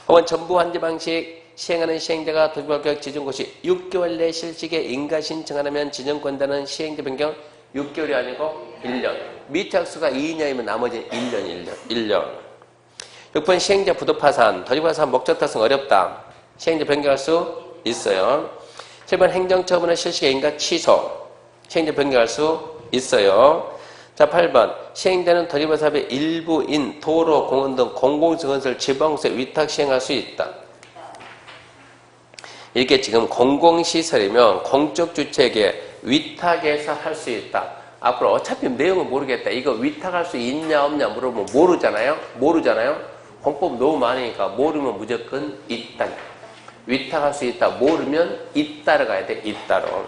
혹은 전부 환지 방식 시행하는 시행자가 도시개발구역 지정고시 6개월 내 실시에 인가 신청 안 하면 지정권자는 시행자 변경 6개월이 아니고 1년. 미착수가 2년이면 나머지는 1년. 6번 시행자 부도 파산, 도시개발 사업 목적 달성 어렵다. 시행자 변경할 수 있어요. 7번 행정처분은 실시에 인가 취소. 시행자 변경할 수 있어요. 자, 8번 시행자는 도시개발 사업의 일부인 도로, 공원 등 공공시설 지방세 위탁 시행할 수 있다. 이게 지금 공공시설이면 공적 주체에게 위탁해서 할 수 있다. 앞으로 어차피 내용은 모르겠다. 이거 위탁할 수 있냐 없냐 물어보면 모르잖아요. 공법 너무 많으니까 모르면 무조건 있다. 위탁할 수 있다. 모르면 잇따라 가야 돼. 잇따로.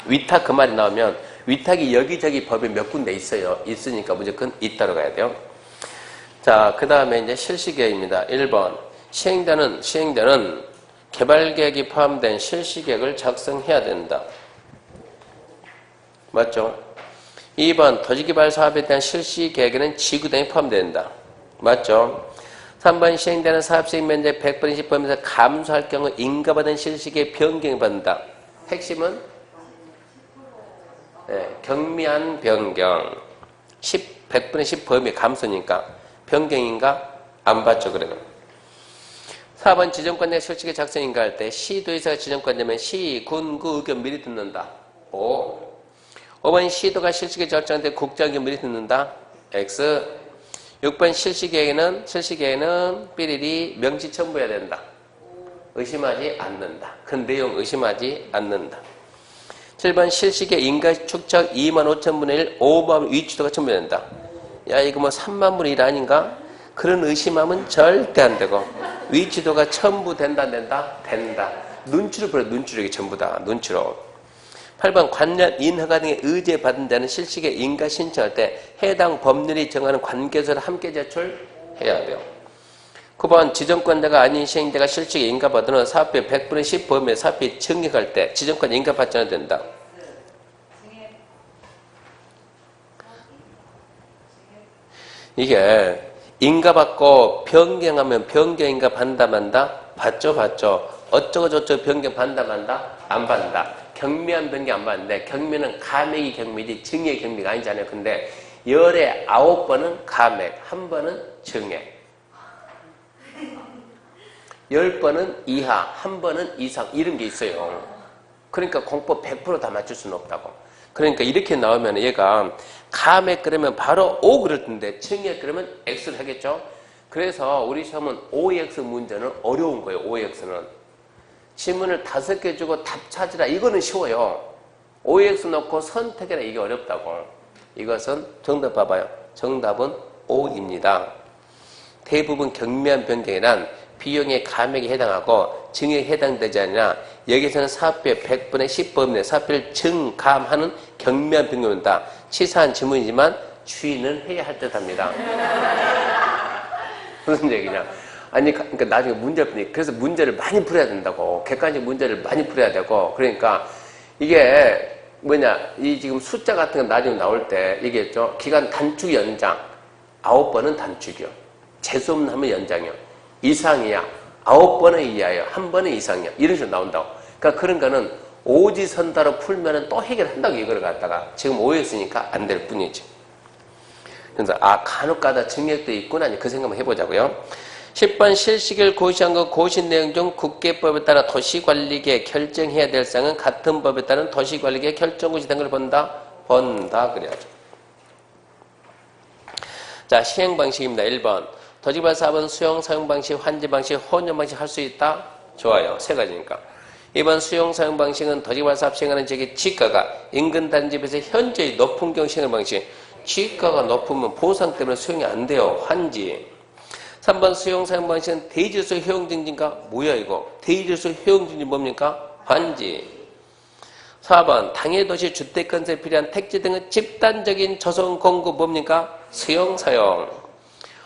위탁 그 말이 나오면 위탁이 여기저기 법에 몇 군데 있어요. 있으니까 무조건 잇따라 가야 돼요. 자, 그 다음에 이제 실시계획입니다. 1번 시행자는 개발계획이 포함된 실시계획을 작성해야 된다. 맞죠? 2번 도시개발 사업에 대한 실시계획에는 지구 등이 포함된다. 맞죠? 3번 시행자는 사업수익 면적 100% 10%에서 감소할 경우 인가받은 실시계획 변경을 받는다. 핵심은 경미한 변경. 100% 10% 감소니까 변경인가? 안 받죠. 그러면 4번 지정권자 실시계획 작성 인가할 때 시도의사가 지정권자면 시, 군, 구 의견 미리 듣는다. 5번 시도가 실시계획 결정할 때 국장 의견 미리 듣는다. X. 6번 실시계획에는 삐리리 명시 첨부해야 된다. 의심하지 않는다. 그 내용 의심하지 않는다. 7번 실시계획 인가 축적 25,000분의 1 오버하면 위치도가 첨부된다. 야, 이거 뭐 30,000분의 1 아닌가? 그런 의심하면 절대 안 되고 위치도가 첨부된다 안 된다? 된다. 눈치로 보여. 눈치로. 이게 전부 다 눈치로. 8번 관련 인허가 등의 의제받은 데는 실시계획 인가 신청할 때 해당 법률이 정하는 관계서를 함께 제출해야 돼요. 9번 지정권자가 아닌 시행자가 실시계획 인가받은 후 사업비 100분의 10 범위에 사업비 증액할 때 지정권 인가받지 않아도 된다. 이게 인가받고 변경하면 변경인가 받는다 만다? 받죠. 어쩌고저쩌고 변경 받는다 만다? 안 받는다. 경미한 변경 안 받는데 경미는 감액이 경미지 증액이 경미가 아니잖아요. 근데 열에 9번은 감액, 1번은 증액. 10번은 이하, 1번은 이상 이런 게 있어요. 그러니까 공법 100% 다 맞출 수는 없다고. 그러니까 이렇게 나오면 얘가 감액 그러면 바로 O 그럴 텐데 증액 그러면 X를 하겠죠. 그래서 우리 시험은 OX 문제는 어려운 거예요. OX는. 지문을 5개 주고 답 찾으라. 이거는 쉬워요. OX 넣고 선택해라. 이게 어렵다고. 이것은 정답 봐봐요. 정답은 O입니다. 대부분 경미한 변경이란 비용의 감액에 해당하고 증액에 해당되지 않으나 여기서는 사업비의 100분의 10범위에 사업비를 증감하는 경미한 변경이다. 치사한 지문이지만 주의는 해야 할 듯합니다. 무슨 얘기냐? 아니, 그러니까 나중에 문제를 푸니 그래서 문제를 많이 풀어야 된다고. 객관식 문제를 많이 풀어야 되고. 그러니까 이게 뭐냐? 이 지금 숫자 같은 거 나중에 나올 때 얘기했죠. 기간 단축 연장 9번은 단축이요. 재수 없는 하면 연장이요. 이상이야. 9번은 이하예요. 1번은 이상이요. 이런 식으로 나온다고. 그러니까 그런 거는 오지선다로 풀면은 또 해결한다고 이거를 갖다가 지금 오해했으니까 안 될 뿐이지. 그래서 간혹가다 증액도 있구나 그 생각만 해보자고요. 10번 실시계획을 고시한 것 고시 내용 중 국계법에 따라 도시관리계획 결정해야 될 사항은 같은 법에 따른 도시관리계획 결정고시 된 걸 본다 그래야죠. 자, 시행 방식입니다. 1번. 토지개발 사업은 수용 사용 방식, 환지 방식, 혼용 방식 할 수 있다? 좋아요. 세 가지니까. 2번 수용 사용 방식은 토지개발 사업 시행하는 지역의 지가가 인근 다른 집에서 현저히 높은 경우 시행하는 방식. 지가가 높으면 보상 때문에 수용이 안 돼요. 환지. 3번 수용 사용 방식은 대지수 효용 증진가 뭐야 이거? 대지수 효용 증진 뭡니까? 환지. 4번 당해 도시 주택 건설에 필요한 택지 등의 집단적인 조성 공급 뭡니까? 수용 사용.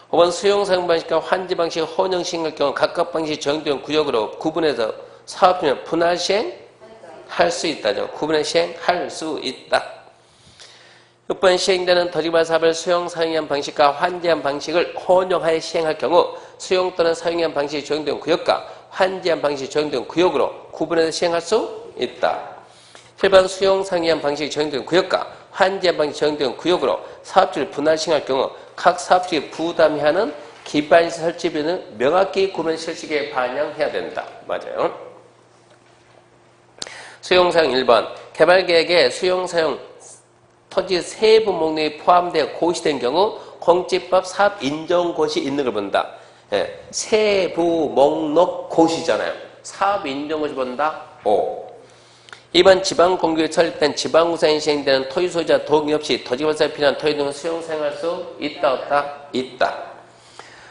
5번 수용 사용 방식과 환지 방식, 혼용 시행할 경우 각각 방식이 적용되는 구역으로 구분해서 사업 중에 분할 시행할 수 있다죠. 구분해 시행할 수 있다. 6번 시행자는 토지개발 사업을 수용 사용한 방식과 환지한 방식을 혼용하여 시행할 경우 수용 또는 사용한 방식이 적용되는 구역과 환지한 방식이 적용되는 구역으로 구분해서 시행할 수 있다. 7번 수용 사용한 방식이 적용되는 구역과 환지한 방식이 적용되는 구역으로 사업주를 분할 시행할 경우 각 사업주의 부담이 하는 기반시설 설치비는 명확히 구분 실시기에 반영해야 된다. 맞아요. 수용사용 1번 개발계획에 수용사용 토지 세부 목록이 포함되어 고시된 경우 공지법 사업 인정고시 있는 걸 본다. 예, 세부 목록 고시잖아요. 사업 인정고시 본다. 5. 2번 지방공규에 설립된 지방구상이 시행되는 토지 소유자 동의 없이 토지개발 사업에 필요한 토지 등을 수용 사용할 수 있다 없다? 있다.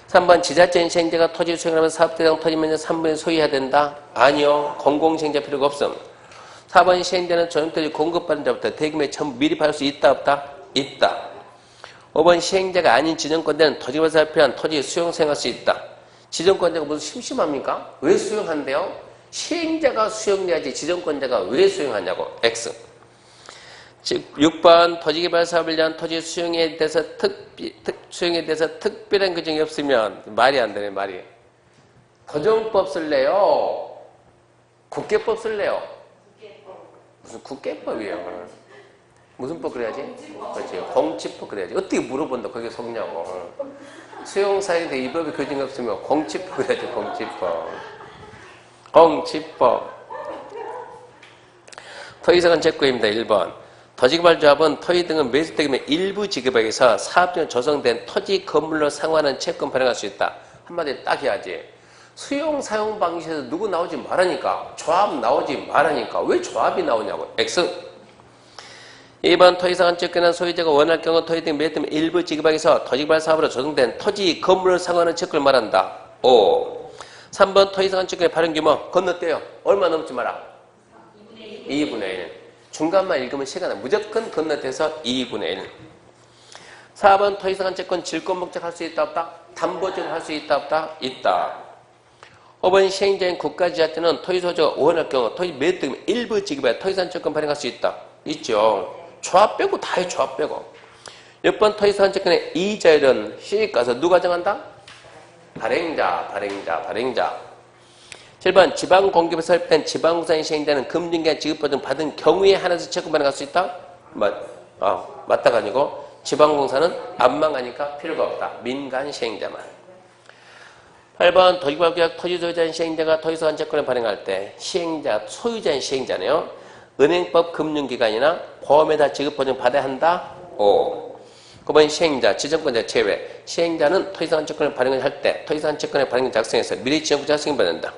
3번 지자체인 시행자가 토지 수용하면 사업대상 토지 면적 3분의 소유해야 된다? 아니요. 공공시행자 필요가 없음. 4번 시행자는 전용토지 공급받은 자부터 대금에 전부 미리 받을 수 있다 없다? 있다. 5번 시행자가 아닌 지정권자는 토지개발 사업에 필요한 토지 수용 사용할 수 있다. 지정권자가 무슨 심심합니까? 왜 수용한대요? 시행자가 수용해야지 지정권자가 왜 수용하냐고. X. 즉 6번 토지개발 사업을 위한 토지 수용에 대해서 특별한 규정이 없으면 말이 안 되네. 말이. 도정법 쓸래요? 국계법 쓸래요? 무슨 국계법이에요? 무슨 법 그래야지? 그렇지. 공치법 그래야지. 어떻게 물어본다. 그게 속냐고. 수용사에서 이 법이 규정이 없으면 공치법 그래야지. 공치법. 공치법. 토지사건 제구입니다. 1번. 토지개발조합은 토지 등은 매수대금의 일부 지급하기 위해서 사업 중에 조성된 토지 건물로 상환하는 채권 발행할 수 있다. 한마디로 딱 해야지. 수용 사용 방식에서 누구 나오지 말라니까. 조합 나오지 말라니까. 왜 조합이 나오냐고. X. 2번 토지사건 채권은 소유자가 원할 경우 토지 등 매수대금 일부 지급하기 위해서 토지개발 사업으로 조성된 토지 건물로 상환하는 채권을 말한다. 5. 3번 토지사건 채권의 발행 규모 건너뛰어요. 얼마 넘지 마라. 2분의 1. 중간만 읽으면 시간은 무조건 건너뛰어서 2분의 1. 4번 토지사건 채권 질권 목적 할 수 있다 없다? 담보적 할 수 있다 없다? 있다. 5번 시행자인 국가지자체는 토지소유자가 원할 경우 토지 매수대금 일부 지급해 토지사건 채권 발행할 수 있다. 있죠. 조합 빼고 다 해. 조합 빼고. 6번 토지사건 채권의 이자율은 시집가서 누가 정한다? 발행자. 7번 지방공급에 설립된 지방구상이 시행자는 금융기관 지급보증 받은 경우에 한해서 채권 발행할 수 있다? 맞다가 아니고 지방공사는 안 망하니까 필요가 없다. 민간 시행자만. 8번 토지개발구역 토지소유자인 시행자가 토지사건 채권을 발행할 때 시행자, 소유자인 시행자네요. 은행법 금융기관이나 보험에다 지급보증 받아야 한다? 5. 9번 시행자, 지정권자 제외. 시행자는 토지사건 채권을 발행할 때 토지사건 채권의 발행 작성에서 미리 지정권자가 승인받는다.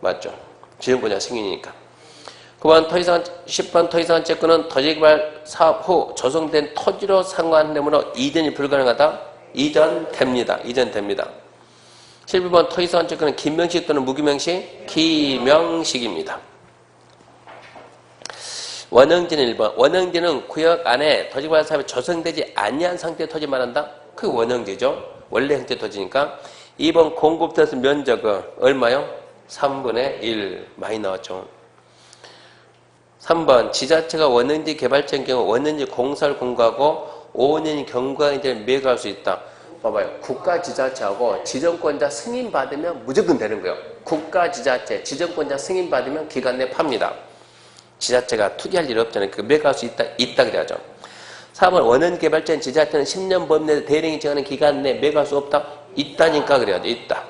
맞죠? 지정권자가 승인이니까. 10번 토지사건 채권은 토지개발 사업 후 조성된 토지로 상환되므로 이전이 불가능하다? 이전됩니다. 11번 토지사건 채권은 기명식 또는 무기명식? 기명식입니다. 원형지는 1번. 원형지는 구역 안에 토지개발 사업이 조성되지 아니한 상태의 토지 말한다? 그게 원형지죠. 원래 형태 토지니까. 2번 공급돼서 면적은 얼마요? 3분의 1. 많이 나왔죠. 3번 지자체가 원형지 개발자인 경우 원형지 공사를 공고하고 5년이 경과하기 전에 매각할 수 있다. 봐봐요. 국가지자체하고 지정권자 승인받으면 무조건 되는 거예요. 국가지자체, 지정권자 승인받으면 기간 내에 팝니다. 지자체가 투기할 일 없잖아요. 그 매각할 수 있다 그래야죠. 4번 원형 개발자인 지자체는 10년 범위 내에 대령이 정하는 기간 내에 매각할 수 없다? 있다니까 그래야죠. 있다.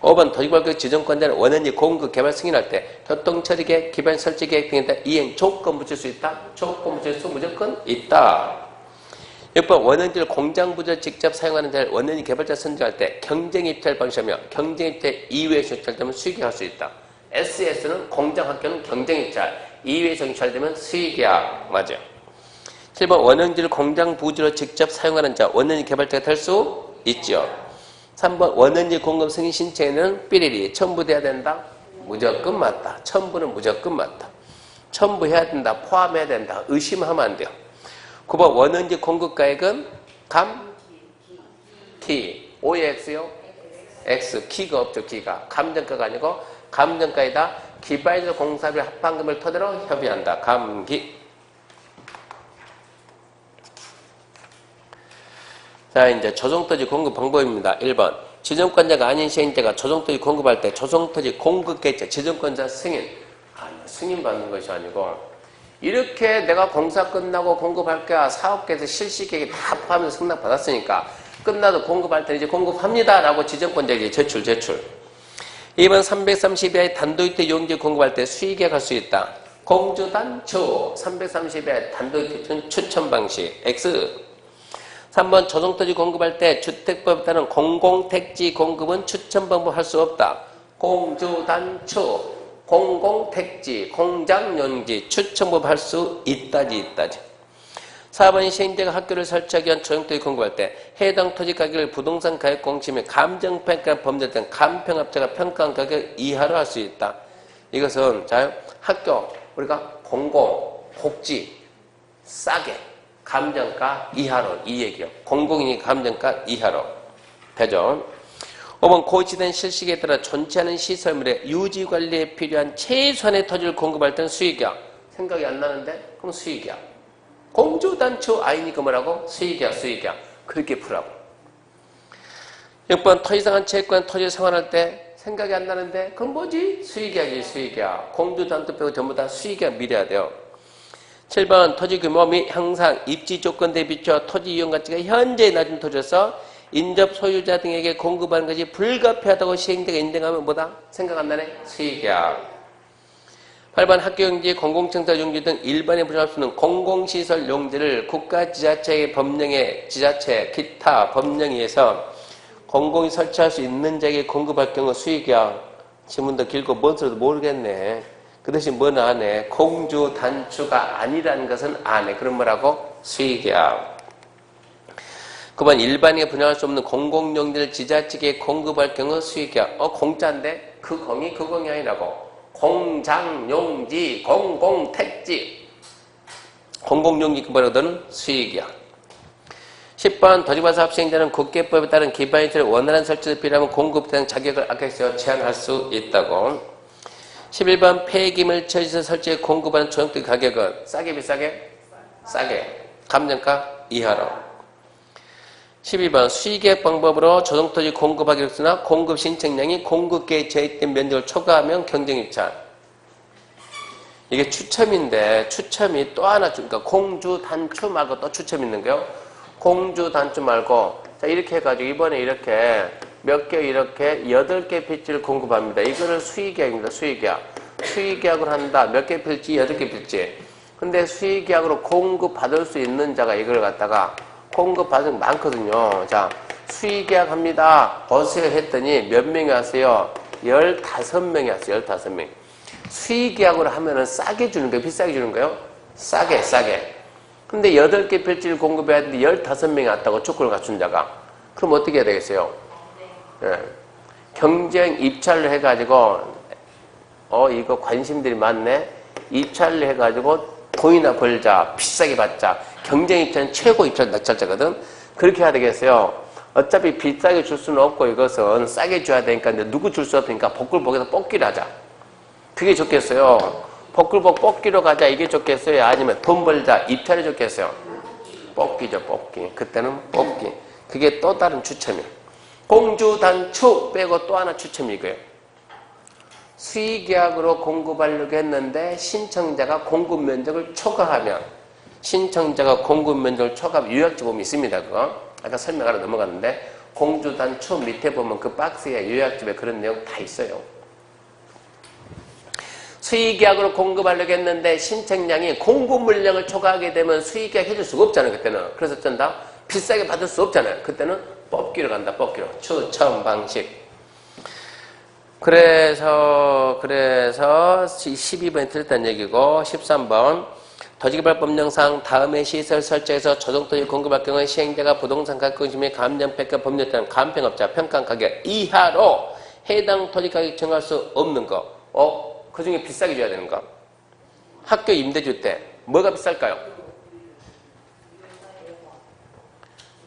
5번 토지개발구역 지정권자는 원형지 공급 개발 승인할 때 교통처리계획, 기반 설치계획 등에 대한 이행 조건 붙일 수 있다? 조건 붙일 수 무조건 있다. 6번 원형질 공장 부지를 직접 사용하는 자를 원형질 개발자 선정할 때 경쟁 입찰 방식이며 경쟁 입찰 이외에서 입찰되면 수익이 할 수 있다. SS는 공장 학교는 경쟁 입찰, 이외에서 입찰되면 수익이야. 맞아요. 7번 원형질 공장 부지로 직접 사용하는 자 원형질 개발자가 될 수 있죠. 3번 원형질 공급 승인 신청에는 삐리리 첨부돼야 된다. 무조건 맞다. 첨부는 무조건 맞다. 첨부해야 된다. 포함해야 된다. 의심하면 안 돼요. 9번 원형질 공급가액은 T, OX요? X, 키가 없죠. 키가. 감정가가 아니고 감정가이다. 기반에서 공사비를 합판금을 토대로 협의한다. 감기. 자, 이제 조성토지 공급 방법입니다. 1번. 지정권자가 아닌 시행자가 조성토지 공급할 때 조성토지 공급계획자, 지정권자 승인. 승인 받는 것이 아니고 이렇게 내가 공사 끝나고 공급할 거야. 사업계에서 실시계획이 다 포함해서 승낙 받았으니까 끝나도 공급할 때 이제 공급합니다. 라고 지정권자에게 제출. 2번 330의 단도주택 용지 공급할 때 수익계획 할 수 있다. 공주단초 330의 단도주택 추천 방식 X. 3번 조성토지 공급할 때 주택법에 따른 공공택지 공급은 추천 방법 할 수 없다. 공주단초 공공택지, 공장용지, 추천법 할 수 있다지. 4번 시행자가 학교를 설치하기 위한 조성토지 공급할 때 해당 토지 가격을 부동산 가격 공시 및 감정평가 범죄 등 감평업자가 평가한 가격 이하로 할 수 있다. 이것은 자 학교 우리가 공공, 복지 싸게 감정가 이하로 이 얘기요. 공공이니 감정가 이하로 되죠. 5번 고지된 실시기에 따라 존재하는 시설물의 유지관리에 필요한 최소한의 토지를 공급할 때는 수익이야. 생각이 안 나는데? 그럼 수익이야. 공주단초 아이니까 뭐라고? 수익이야. 그렇게 풀라고. 6번 토지상한 채권 토지 상환할 때 생각이 안 나는데? 그럼 뭐지? 수익이야. 공주단초 빼고 전부 다 수익이야. 미래야 돼요. 7번 토지 규모 및 형상, 입지 조건 대비 비춰 토지 이용 가치가 현재 낮은 토지로서 인접 소유자 등에게 공급하는 것이 불가피하다고 시행자가 인정하면 뭐다? 생각 안 나네? 수익이야. 8번 학교용지, 공공청사 용지 등 일반에 분양할 수 있는 공공시설 용지를 국가 지자체의 법령에 지자체, 기타 법령에서 공공이 설치할 수 있는 자에게 공급할 경우 수익이야. 지문도 길고 뭔 소리도 모르겠네. 그 대신 뭐는 안 해? 공주 단추가 아니라는 것은 안 해. 그럼 뭐라고? 수익이야. 9번 일반인이 분양할 수 없는 공공용지를 지자체에 공급할 경우 수익이야. 공짜인데? 그 공이 아니라고. 공장용지, 공공택지. 공공용지 금발하거든 수익이야. 10번 도지과사업 시행자는 국계법에 따른 기반시설 원활한 설치를 필요하면 공급대상 자격을 악화해서 제한할 수 있다고. 11번 폐기물 처리시설 설치에 공급하는 조정토지 가격은 싸게 비싸게? 싸게. 감정가 이하로. 12번 수의계획 방법으로 조성토지 공급하기로 쓰나 공급 신청량이 공급계획 제외된 면적을 초과하면 경쟁입찰. 이게 추첨인데 추첨이 또 하나 그러니까 공주 단추 말고 또 추첨 있는 거요. 공주 단추 말고 자 이렇게 해가지고 이번에 이렇게 몇 개 이렇게 8개 필지를 공급합니다. 이거는 수의계약입니다. 수의계약으로 한다. 몇 개 필지? 8개 필지. 근데 수의계약으로 공급받을 수 있는 자가 이걸 갖다가 공급받은 많거든요. 자, 수의계약 합니다. 오세요 했더니 몇 명이 왔어요? 15명이 왔어요. 15명. 수의계약으로 하면은 싸게 주는 거예요? 비싸게 주는 거예요? 싸게. 근데 8개 필지를 공급해야 되는데 15명이 왔다고 조건을 갖춘 자가. 그럼 어떻게 해야 되겠어요? 예. 경쟁 입찰을 해가지고, 이거 관심들이 많네? 입찰을 해가지고 돈이나 벌자, 비싸게 받자. 경쟁 입찰은 최고 입찰 낙찰자거든. 그렇게 해야 되겠어요. 어차피 비싸게 줄 수는 없고 이것은 싸게 줘야 되니까 근데 누구 줄 수 없으니까 복굴복에서 뽑기를 하자. 그게 좋겠어요. 복굴복 뽑기로 가자 이게 좋겠어요. 아니면 돈 벌자 입찰이 좋겠어요. 뽑기죠. 뽑기. 그때는 뽑기. 그게 또 다른 추첨이에요. 공주단추 빼고 또 하나 추첨이 이거예요. 수의계약으로 공급하려고 했는데 신청자가 공급 면적을 초과하면 신청자가 공급 면적을 초과하면 요약집범이 있습니다. 그거 아까 설명하러 넘어갔는데 공주단추 밑에 보면 그 박스에 요약집에 그런 내용 다 있어요. 수의계약으로 공급하려고 했는데 신청량이 공급 물량을 초과하게 되면 수의계약 해줄 수가 없잖아요. 그때는. 그래서 어쩐다? 비싸게 받을 수 없잖아요. 그때는 뽑기로 간다. 뽑기로. 추첨 방식. 그래서 12번이 틀렸다는 얘기고 13번 토지개발법령상 다음의 시설 설정에서 조정토지 공급할 경우에 시행자가 부동산 가격 중심의 감정평가 법률에 따른 감평업자 평가 가격 이하로 해당 토지 가격 정할 수 없는 거. 그 중에 비싸게 줘야 되는 거. 학교 임대주 때 뭐가 비쌀까요?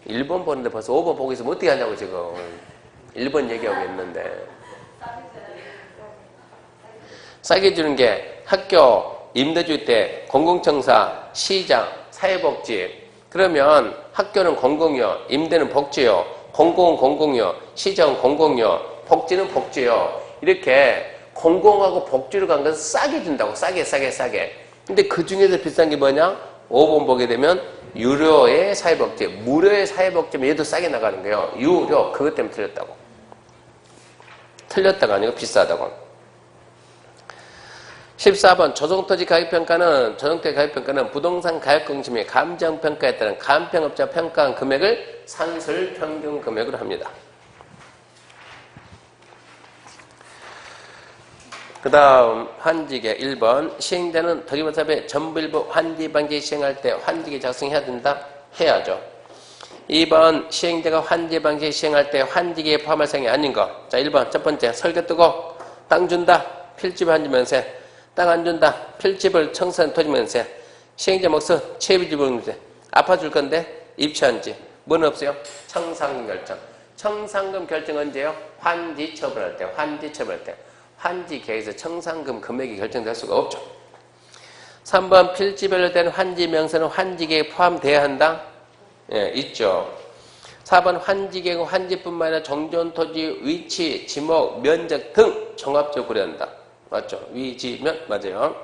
1번 보는데 벌써 5번 보고 있으면 어떻게 하냐고 지금. 1번 얘기하고 있는데. 싸게 주는 게 학교, 임대주 때, 공공청사, 시장, 사회복지. 그러면 학교는 공공이요, 임대는 복지요, 공공은 공공이요, 시장은 공공이요, 복지는 복지요. 이렇게 공공하고 복지로 간 것은 싸게 준다고. 싸게. 근데 그 중에서 비싼 게 뭐냐? 5번 보게 되면 유료의 사회복지, 무료의 사회복지면 얘도 싸게 나가는 거예요. 유료. 그것 때문에 틀렸다고. 틀렸다가 아니고 비싸다고. 14번 조정토지 가격평가는 부동산 가격공심의 감정평가에 따른 감평업자 평가한 금액을 산술평균 금액으로 합니다. 그 다음 환지계 1번 시행되는 토지보사업의 전부일부 환지방지 시행할 때 환지계 작성해야 된다? 해야죠. 2번 시행자가 환지방지 시행할 때 환지계에 포함할 사항이 아닌 거. 자 1번 첫 번째 설계 뜨고 땅 준다 필집 환지 면세 땅 안 준다 필집을 청산 토지 면세 시행자 몫은 채비집을 면세 아파 줄 건데 입주한지 뭐는 없어요? 청산금 결정. 청산금 결정 언제요? 환지 처분할 때. 환지 계획에서 청산금 금액이 결정될 수가 없죠. 3번 필지별로 된 환지 명세는 환지 계획에 포함돼야 한다? 예, 있죠. 4번 환지 계획은 환지뿐만 아니라 정전 토지 위치, 지목, 면적 등 종합적으로 고려한다. 맞죠? 위지면 맞아요.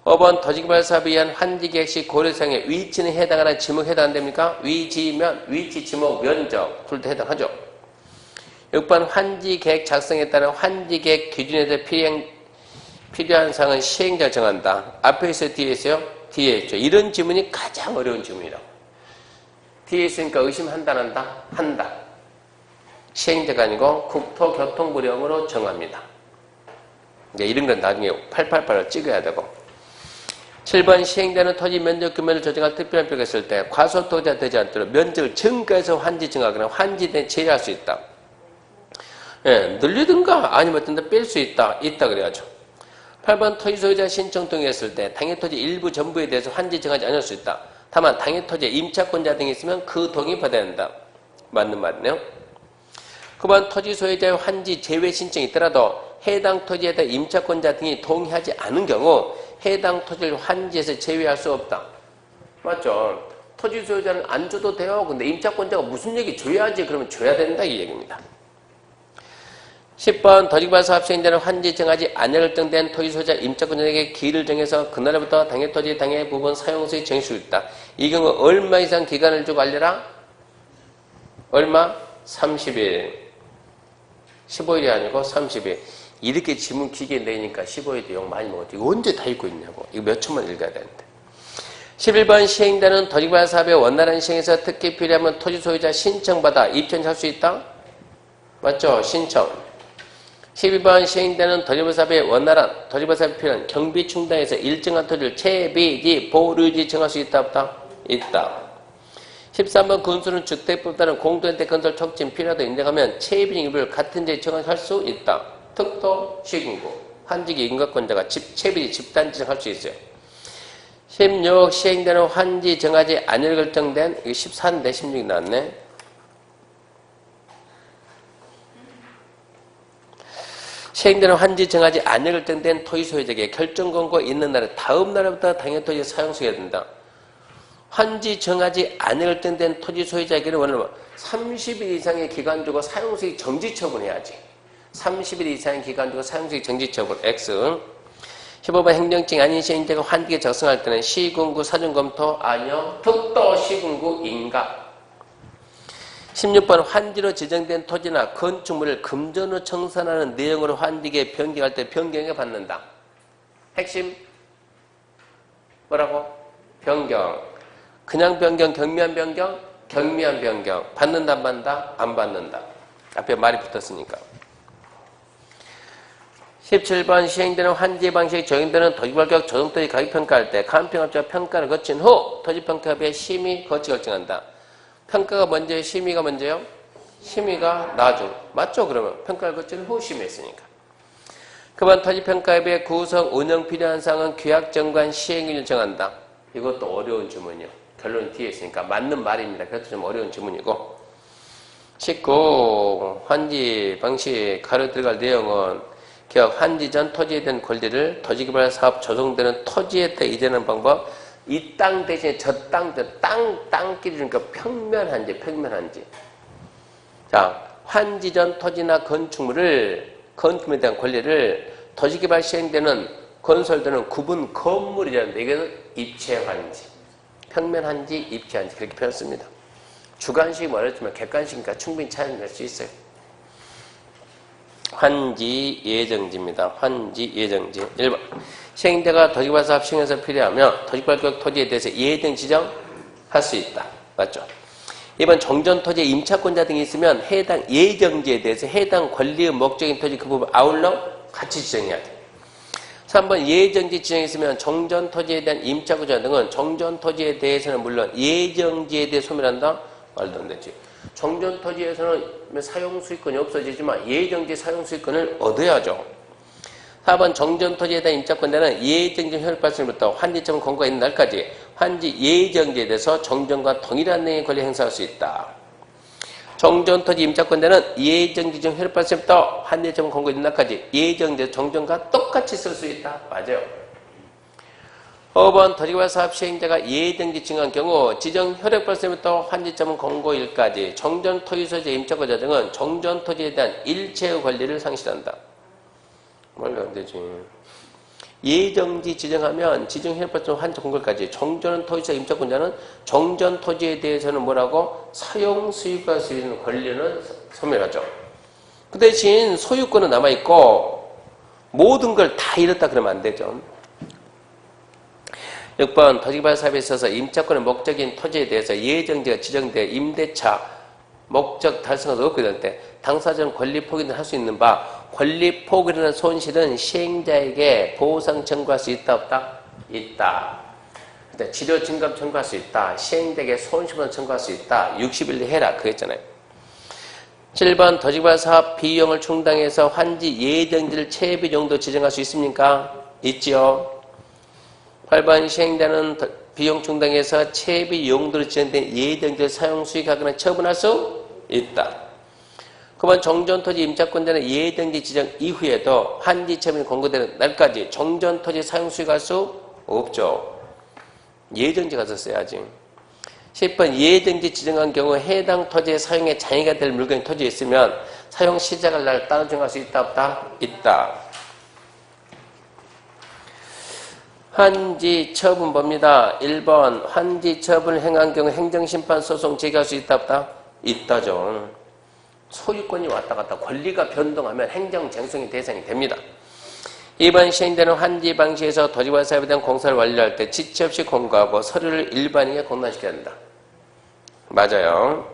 5번 토지개발 사업에 의한 환지 계획 시 고려사항의 위치는 해당하나 지목에 해당 안 됩니까? 위지면, 위치, 지목, 면적 둘 다 해당하죠. 6번 환지 계획 작성에 따른 환지 계획 기준에 대해 필요한 사항은 시행자가 정한다. 앞에 있어요? 뒤에 있어요? 뒤에 있죠. 이런 지문이 가장 어려운 지문이라고. 뒤에 있으니까 의심한다, 안 한다? 한다. 시행자가 아니고 국토교통부령으로 정합니다. 이제 이런 건 나중에 888을 찍어야 되고. 7번 시행자는 토지 면적 규모를 조정할 특별한 필요가 있을 때 과소토지가 되지 않도록 면적을 증가해서 환지 정하거나 환지된 제외할 수 있다. 예, 늘리든가 아니면 어떤 데 뺄 수 있다 그래야죠. 8번 토지 소유자 신청 동의했을 때 당해 토지 일부 전부에 대해서 환지 정하지 않을 수 있다. 다만 당해 토지에 임차권자 등이 있으면 그 동의 받아야 한다. 맞는 말이네요. 9번 토지 소유자의 환지 제외 신청이 있더라도 해당 토지에 대한 임차권자 등이 동의하지 않은 경우 해당 토지를 환지에서 제외할 수 없다. 맞죠? 토지 소유자는 안 줘도 돼요. 근데 임차권자가 무슨 얘기 줘야지 그러면 줘야 된다 이 얘기입니다. 10번 토지개발 사업 시행자는 환지 정하지 않을 결정된 토지 소유자 임차권자에게 기일을 정해서 그날부터 당해 토지 당해 부분 사용수익 정할 수 있다. 이 경우 얼마 이상 기간을 주고 알려라? 얼마? 30일. 15일이 아니고 30일. 이렇게 지문 기계 내니까 15일도 욕 많이 먹었지. 이거 언제 다 읽고 있냐고. 이거 몇 초만 읽어야 되는데. 11번 시행자는 토지개발 사업의 원활한 시행에서 특히 필요하면 토지 소유자 신청받아 입천할 수 있다? 맞죠? 신청. 12번 시행되는 토지개발 사업의 원활한 토지개발 사업에 필요한 경비 충당에서 일정한 토지를 채비지 보류지 정할 수 있다 없다? 있다. 13번 건설은 주택법에 따른 공동주택 건설 촉진 필요하다 인정하면 채비지 일부를 같은 지에 정할 수 있다. 특도 시군구 환지기 인가권자가 채비지 집단지 정할 수 있어요. 16 시행되는 환지 정하지 않을 결정된 이게 14인데 16이 나왔네. 시행되는 환지 정하지 않을 결정된 토지 소유자에게 결정 권고가 있는 날에 다음 날부터 당해 토지 사용수해야 된다. 환지 정하지 않을 결정된 토지 소유자에게는 원하는 30일 이상의 기간 두고 사용수익 정지 처분해야지. 30일 이상의 기간 두고 사용수익 정지 처분 X. 15번 행정증 아닌 시행자가 환지에 작성할 때는 시군구 사전검토 아니요 특도 시군구 인가. 16번 환지로 지정된 토지나 건축물을 금전으로 청산하는 내용으로 환지에 변경할 때 변경에 받는다. 핵심 뭐라고? 변경. 그냥 변경, 경미한 변경, 경미한 변경. 받는다, 안 받는다? 안 받는다. 앞에 말이 붙었으니까. 17번 시행되는 환지 방식 적용되는 토지발격 조정토지 가격평가할 때 감평업자가 평가를 거친 후 토지평가협의회 심의 거치 결정한다. 평가가 먼저예요? 심의가 먼저예요? 심의가 나중. 맞죠? 그러면 평가를 거친 후 심의했으니까. 그만 토지평가협의회 구성 운영 필요한 사항은 계약정관 시행일을 정한다. 이것도 어려운 주문이요. 결론이 뒤에 있으니까 맞는 말입니다. 그래도 좀 어려운 주문이고. 19. 환지 방식 가로 들어갈 내용은 기억 환지 전 토지에 대한 권리를 토지개발 사업 조성되는 토지에 따라 이전하는 방법. 이 땅 대신에 저 땅끼리 그러니까 평면한지. 자, 환지 전 토지나 건축물에 대한 권리를 토지개발 시행되는 건설되는 구분 건물이라는데 이게 입체환지, 평면한지, 입체한지 그렇게 표현했습니다. 주관식이 말했지만 객관식이니까 충분히 차이를 낼 수 있어요. 환지 예정지입니다. 환지 예정지. 1번. 시행자가 토지개발 사업 시행에서 필요하며 토지개발 토지에 대해서 예정 지정할 수 있다. 맞죠? 2번 정전 토지의 임차권자 등이 있으면 해당 예정지에 대해서 해당 권리의 목적인 토지 그 부분 아울러 같이 지정해야 돼. 3번 예정지 지정이 있으면 정전 토지에 대한 임차권자 등은 정전 토지에 대해서는 물론 예정지에 대해 소멸한다? 말도 안 되지. 정전 토지에서는 사용 수익권이 없어지지만 예정지 사용 수익권을 얻어야죠. 4번 정전 토지에 대한 임차권자는 예정지 효력 발생부터 환지점 공고가 있는 날까지 환지 예정지에 대해서 정전과 동일한 내용의 권리 행사할 수 있다. 정전 토지 임차권자는 예정지 중 효력 발생부터 환지점 공고 있는 날까지 예정지 정전과 똑같이 쓸 수 있다. 맞아요. 5번 토지개발 사업 시행자가 예정지 지정한 경우 지정 효력 발생부터 환지점 공고일까지 정전 토지 소재 임차권자 등은 정전 토지에 대한 일체의 권리를 상실한다. 말도 안 되지. 예정지 지정하면 지정 효력 발생 환지 공고일까지 정전 토지자 임차권자는 정전 토지에 대해서는 뭐라고? 사용 수익할 수 있는 권리는 소멸하죠. 그 대신 소유권은 남아있고 모든 걸 다 잃었다 그러면 안 되죠. 6번 토지개발 사업에 있어서 임차권의 목적인 토지에 대해서 예정지가 지정돼 임대차 목적 달성을 얻게 될 때 당사자는 권리 포기를 할 수 있는 바 권리 포기라는 손실은 시행자에게 보상 청구할 수 있다 없다? 있다. 치료 증감 청구할 수 있다. 시행자에게 손실보상 청구할 수 있다. 60일 해라 그랬잖아요. 7번 토지개발 사업 비용을 충당해서 환지 예정지를 채비 용도 지정할 수 있습니까? 있지요. 8번 시행자는 비용 충당해서 채비 용도로 지정된 예정지를 사용 수익하거나 처분할 수 있다. 9번 정전토지 임차권자는 예정지 지정 이후에도 환지 처분이 공고되는 날까지 정전토지 사용 수익할 수 없죠. 예정지 가서 써야지. 10번 예정지 지정한 경우 해당 토지의 사용에 장애가 될 물건이 토지에 있으면 사용 시작할 날 따로 정할 수 있다 없다? 있다. 환지 처분 봅니다. 1번 환지 처분을 행한 경우 행정심판 소송 제기할 수 있다 없다? 있다죠. 소유권이 왔다 갔다 권리가 변동하면 행정쟁송의 대상이 됩니다. 2번 시행되는 환지 방식에서 토지개발 사업에 대한 공사를 완료할 때 지체 없이 공고하고 서류를 일반인에게 공론시켜야 한다. 맞아요.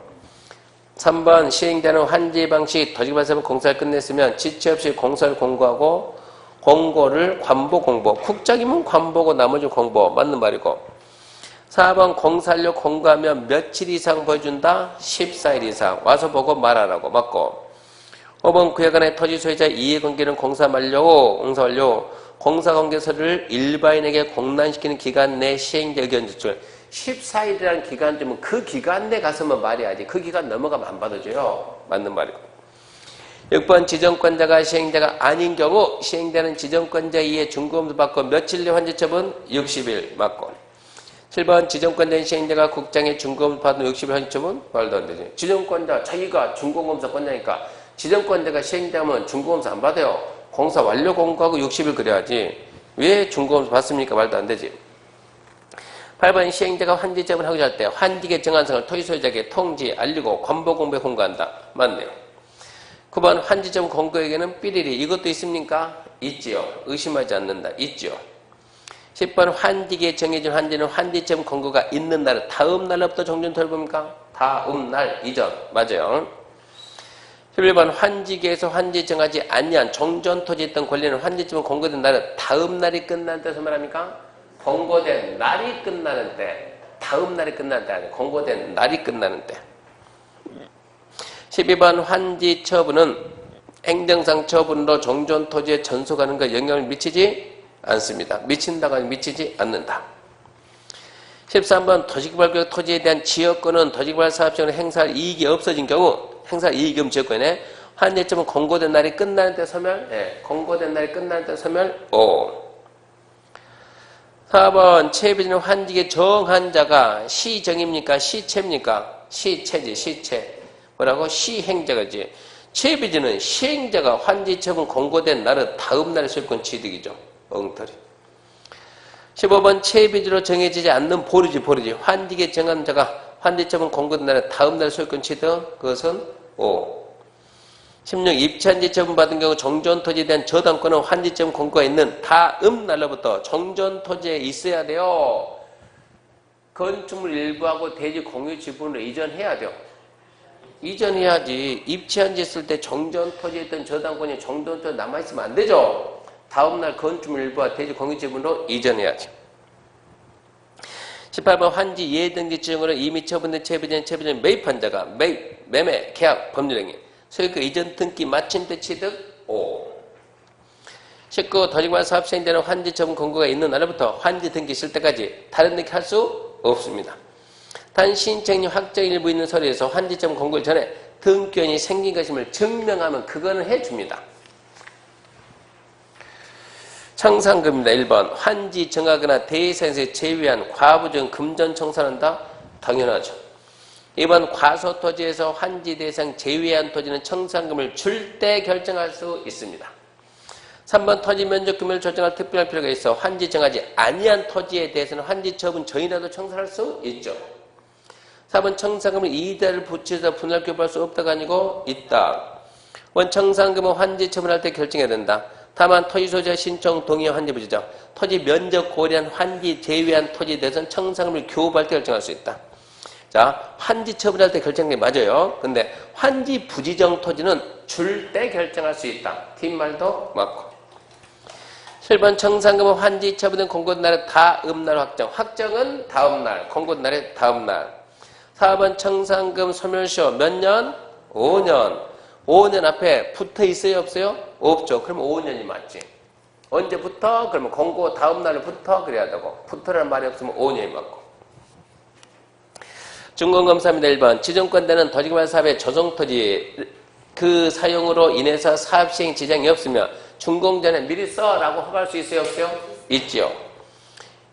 3번 시행되는 환지 방식 토지개발 사업 공사를 끝냈으면 지체 없이 공사를 공고하고 공고를 관보 공보, 국장이면 관보고 나머지 공보 맞는 말이고 4번 공사료 공고하면 며칠 이상 보여준다? 14일 이상 와서 보고 말하라고 맞고 5번 구약안의 토지 소유자 이해관계는 공사 완료 공사관계 서류를 일반인에게 공란시키는 기간 내 시행자 의견 제출 14일이라는 기간 되면 그 기간 내 가서만 말해야지 그 기간 넘어가면 안 받아줘요. 맞는 말이고 6번 지정권자가 시행자가 아닌 경우 시행자는 지정권자 이에 중고금도 받고 며칠 내 환지처분 60일 맞고 7번 지정권자인 시행자가 국장의 중고금 받은 60일 환지처분 말도 안 되지. 지정권자 자기가 중고금사 권자니까 지정권자가 시행자면 중고금사 안 받아요. 공사 완료 공고하고 60일 그래야지. 왜 중고금사 받습니까? 말도 안 되지. 8번 시행자가 환지처분을 하고자 할 때 환지계 정한성을 토지소유자에게 통지 알리고 관보 공부에 공고한다. 맞네요. 9번 환지점 공고에게는 삐리리 이것도 있습니까? 있지요. 의심하지 않는다. 있지요. 10번 환지기에 정해진 환지는 환지점 공고가 있는 날 다음 날로부터 정전토지를 봅니까? 다음 날 이전. 맞아요. 11번 환지기에서 환지 정하지 아니한 정전토지에 있던 권리는 환지점은 공고된 날은 다음 날이 끝난 때서 말합니까? 공고된 날이 끝나는 때. 다음 날이 끝나는 때 아니에요. 공고된 날이 끝나는 때. 12번 환지 처분은 행정상 처분으로 정전토지에 전속하는 것 영향을 미치지 않습니다. 미친다가 아니라 미치지 않는다. 13번 도시개발 토지에 대한 지역권은 도시개발 사업시행으로 행사할 이익이 없어진 경우 행사할 이익이 없는 지역권에 환지점은 공고된 날이 끝나는 때 소멸. 네, 공고된 날이 끝나는 때 소멸. 5. 4번 채비지는 환지기에 정한 자가 시정입니까? 시체입니까? 시체지 시체. 뭐라고? 시행자가지. 채비지는 시행자가 환지처분 공고된 날은 다음 날의 소유권 취득이죠. 엉터리. 15번 채비지로 정해지지 않는 보류지. 환지기에 정한 자가 환지처분 공고된 날은 다음 날의 소유권 취득. 그것은 5. 16. 입찰지 처분 받은 경우 정전토지에 대한 저당권은 환지처분 공고가 있는 다음 날로부터 정전토지에 있어야 돼요. 건축물 일부하고 대지 공유 지분으로 이전해야 돼요. 이전해야지. 입찰지 했을 때 정전토지에 있던 저당권이 정전토지 남아있으면 안 되죠. 다음날 건축물 일부와 대지 공유 지분으로 이전해야지. 18번 환지 예등기 지정으로 이미 처분된 채비지는 매입한 자가 매매, 계약, 법률행위, 소유권 이전 등기 마침때 취득. 5. 19. 도시개발 사업 시행되는 환지 처분 공고가 있는 날부터 환지 등기 있을 때까지 다른 등기 할 수 없습니다. 단 신청이 확정 일부 있는 서류에서 환지 처분 공고일 전에 등기권이 생긴 것임을 증명하면 그거는 해줍니다. 청산금입니다. 1번 환지 정하거나 대상에서 제외한 과부정 금전 청산한다? 당연하죠. 2번 과소토지에서 환지 대상 제외한 토지는 청산금을 줄 때 결정할 수 있습니다. 3번 토지 면적 규모를 조정할 특별한 필요가 있어 환지 정하지 아니한 토지에 대해서는 환지 처분 전이라도 청산할 수 있죠. 4번 청산금을 이자를 붙여서 분할 교부할 수 없다가 아니고 있다. 5번 청산금은 환지 처분할 때 결정해야 된다. 다만 토지 소지자 신청 동의 환지 부지정 토지 면적 고려한 환지 제외한 토지에 대해서는 청산금을 교부할 때 결정할 수 있다. 자, 환지 처분할 때 결정이 맞아요. 근데 환지 부지정 토지는 줄 때 결정할 수 있다. 뒷말도 맞고. 7번 청산금은 환지 처분된 공고된 날의 다음 날 확정. 확정은 다음 날, 공고된 날의 다음 날. 4번 청산금 소멸시효 몇 년? 5년. 5년 앞에 붙어 있어요? 없어요? 없죠. 그러면 5년이 맞지. 언제부터? 그러면 공고 다음 날부터 그래야 되고 붙어라는 말이 없으면 5년이 맞고. 준공검사입니다. 1번 지정권자는 도시개발 사업의 조성토지 그 사용으로 인해서 사업시행 지장이 없으며 준공전에 미리 써라고 허가할 수 있어요? 없어요? 있지요.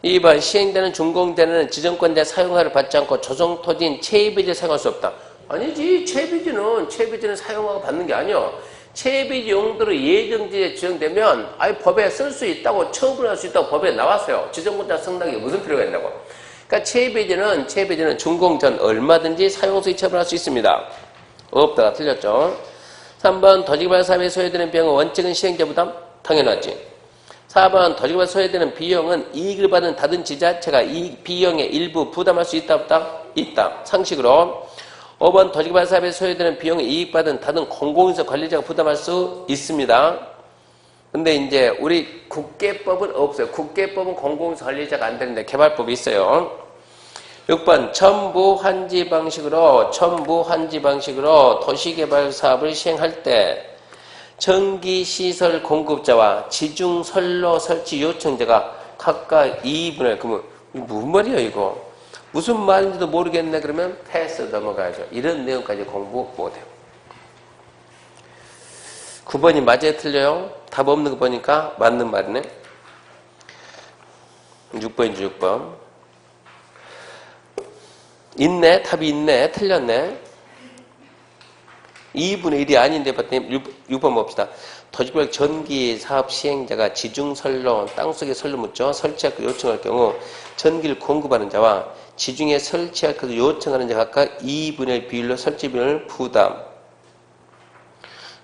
2번 시행되는 준공전에는 지정권자 사용허가를 받지 않고 조성토지인 채비지를 사용할 수 없다. 아니지. 채비지는 사용허가 받는 게 아니야. 채비지 용도로 예정지에 지정되면 아예 법에 쓸 수 있다고 처분할 수 있다고 법에 나왔어요. 지정권자 승낙이 무슨 필요가 있냐고. 그러니까 채비지는 준공 전 얼마든지 사용수익 처분할 수 있습니다. 없다가 틀렸죠. 3번 도시개발 사업에 소요되는 비용은 원칙은 시행자 부담? 당연하지. 4번 도시개발 소요되는 비용은 이익을 받은 다른 지자체가 이 비용의 일부 부담할 수 있다 없다? 있다. 상식으로. 5번 도시개발 사업에 소요되는 비용을 이익받은 다른 공공시설 관리자가 부담할 수 있습니다. 근데 이제 우리 국계법은 없어요. 국계법은 공공시설 관리자가 안 되는데 개발법이 있어요. 6번 첨부 환지 방식으로 도시개발 사업을 시행할 때 전기시설 공급자와 지중 선로 설치 요청자가 각각 2분의 그러면 무슨 말이야 이거? 무슨 말인지도 모르겠네. 그러면 패스 넘어가야죠. 이런 내용까지 공부 못해요. 9번이 맞아요? 틀려요? 답 없는 거 보니까 맞는 말이네. 6번이죠. 6번. 있네. 답이 있네. 틀렸네. 2분의 1이 아닌데 봤더니 6번 봅시다. 도시개발 전기 사업 시행자가 지중 선로, 땅속에 선로 묻죠. 설치할 것 요청할 경우 전기를 공급하는 자와 지중에 설치할 것을 요청하는 자 각각 2분의 1 비율로 설치 비용을 부담.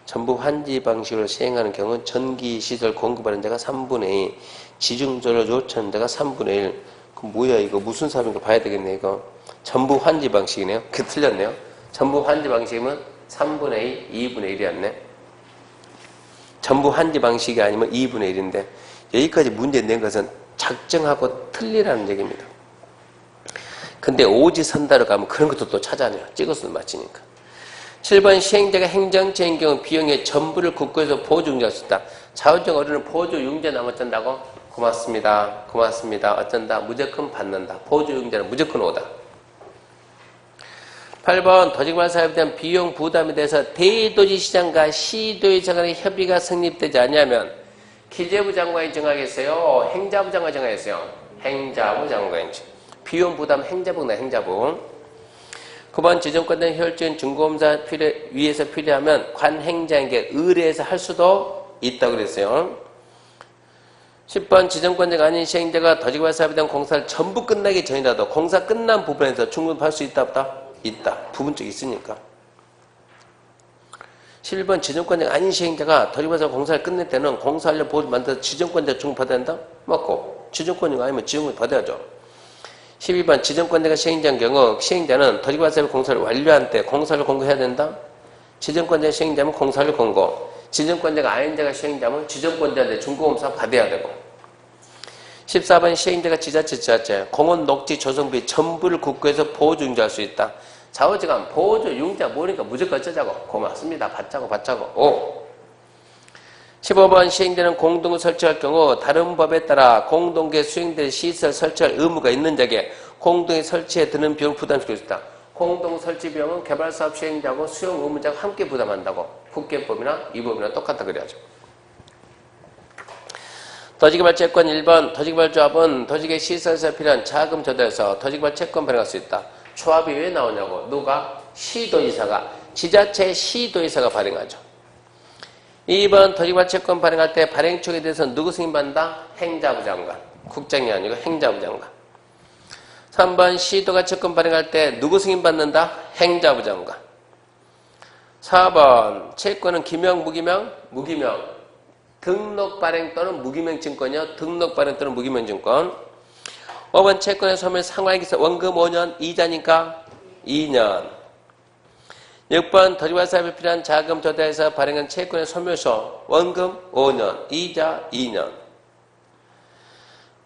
전부 환지 방식으로 시행하는 경우는 전기시설 공급하는 데가 3분의 2, 지중전을 요청하는 데가 3분의 1. 그럼 뭐야 이거 무슨 사업인가 봐야 되겠네 이거. 전부 환지 방식이네요. 그 틀렸네요. 전부 환지 방식이면 3분의 2, 2분의 1이었네. 전부 환지 방식이 아니면 2분의 1인데 여기까지 문제 낸 것은 작정하고 틀리라는 얘기입니다. 근데 오지선다로 가면 그런 것도 또 찾아내요. 찍어서 맞히니까. 7번 시행자가 행정처인 경우 비용의 전부를 국고에서 보조융자할 수 있다. 자원적 어른은 보조융자나면 어쩐다고? 고맙습니다. 고맙습니다. 어쩐다? 무조건 받는다. 보조융자는 무조건 오다. 8번 도지개발 사업에 대한 비용 부담에 대해서 대도시시장과 시도의사 간의 협의가 성립되지 않냐면 기재부 장관이 정하겠어요? 행자부 장관이 정하겠어요? 행자부 장관이. 비용 부담 행자부나 행자부. 9번 지정권자는 효율적인 중공검사 위해서 필요하면 관행자에게 의뢰해서 할 수도 있다고 그랬어요. 10번 지정권자가 아닌 시행자가 도지개발 사업에 대한 공사를 전부 끝나기 전이라도 공사 끝난 부분에서 충분히 받을 수 있다 없다? 있다. 부분적이 있으니까. 11번 지정권자가 아닌 시행자가 도지개발 사업 공사를 끝낼 때는 공사하려고 보호를 만들어서 지정권자 충분 받아야 된다? 맞고. 지정권자가 아니면 지정권 받아야죠. 12번 지정권자가 시행자인 경우 시행자는 도지개발 사업의 공사를 완료한 때 공사를 공고해야 된다? 지정권자가 시행자면 공사를 공고, 지정권자가 아닌 자가 시행자면 지정권자한테 중공검사 받아야 되고. 14번 시행자가 지자체, 공원, 녹지, 조성비 전부를 국고에서 보조융자할 수 있다. 좌우지간 보조융자 모르니까 무조건 어쩌자고? 고맙습니다. 받자고. 15번 시행되는 공동을 설치할 경우 다른 법에 따라 공동계 수행될 시설 설치할 의무가 있는 자에게 공동에 설치에 드는 비용을 부담시킬 수 있다. 공동 설치 비용은 개발사업 시행자하고 수용 의무자가 함께 부담한다고. 국계법이나 이 법이나 똑같다 그래야죠. 도지개발 채권 1번 도지개발 조합은 도지개 시설에서 필요한 자금 조달해서 도지개발 채권 발행할 수 있다. 조합이 왜 나오냐고. 누가? 시도지사가. 지자체 시도지사가 발행하죠. 2번 도지개발 채권 발행할 때 발행 축에 대해서 누구 승인받는다? 행자부 장관. 국장이 아니고 행자부 장관. 3번 시도가 채권 발행할 때 누구 승인받는다? 행자부 장관. 4번 채권은 기명, 무기명? 무기명. 등록 발행 또는 무기명 증권이요. 등록 발행 또는 무기명 증권. 5번 채권의 소멸 상환에 기서 원금 5년, 이자니까 2년. 6번 도지개발 사업에 필요한 자금 조달해서 발행한 채권의 소멸소 원금 5년, 이자 2년.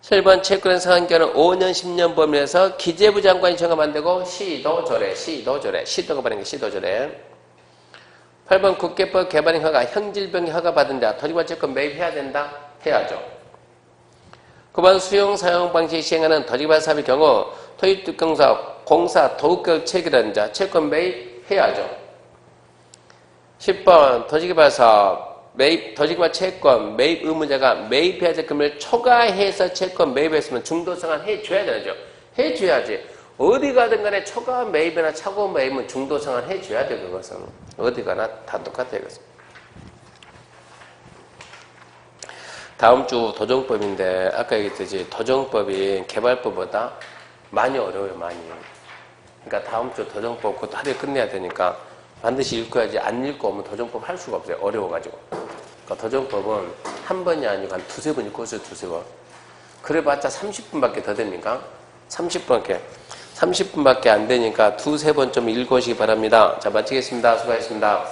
7번 채권의 상환기간은 5년, 10년 범위에서 기재부 장관이 정하면 안 되고 시도조례. 시도가 발행한 게 시도조례. 8번 국계법 개발행 허가, 형질병이 허가받은 자 도지개발 채권 매입해야 된다? 해야죠. 9번 수용 사용 방식 시행하는 도지개발 사업의 경우 토지특공사업, 공사, 도급계획 체결하는 자 채권 매입해야죠. 10번 도지개발 사업, 도지개발 채권 매입 의무자가 매입해야 될 금액을 초과해서 채권 매입했으면 중도상환 해줘야 되죠. 해줘야지. 어디 가든 간에 초과 매입이나 차고 매입은 중도상환 해줘야 돼. 그것은 어디 가나 다 똑같아요. 그것은. 다음 주 도정법인데 아까 얘기했듯이 도정법이 개발법보다 많이 어려워요. 많이. 그러니까 다음 주 도정법 그것도 하루에 끝내야 되니까 반드시 읽어야지. 안 읽고 오면 도정법 할 수가 없어요. 어려워가지고. 그러니까 도정법은 한 번이 아니고 한 두세 번 읽고 있어요. 두세 번. 그래봤자 30분밖에 더 됩니까? 30분밖에 안 되니까 두세 번 좀 읽으시기 바랍니다. 자, 마치겠습니다. 수고하셨습니다.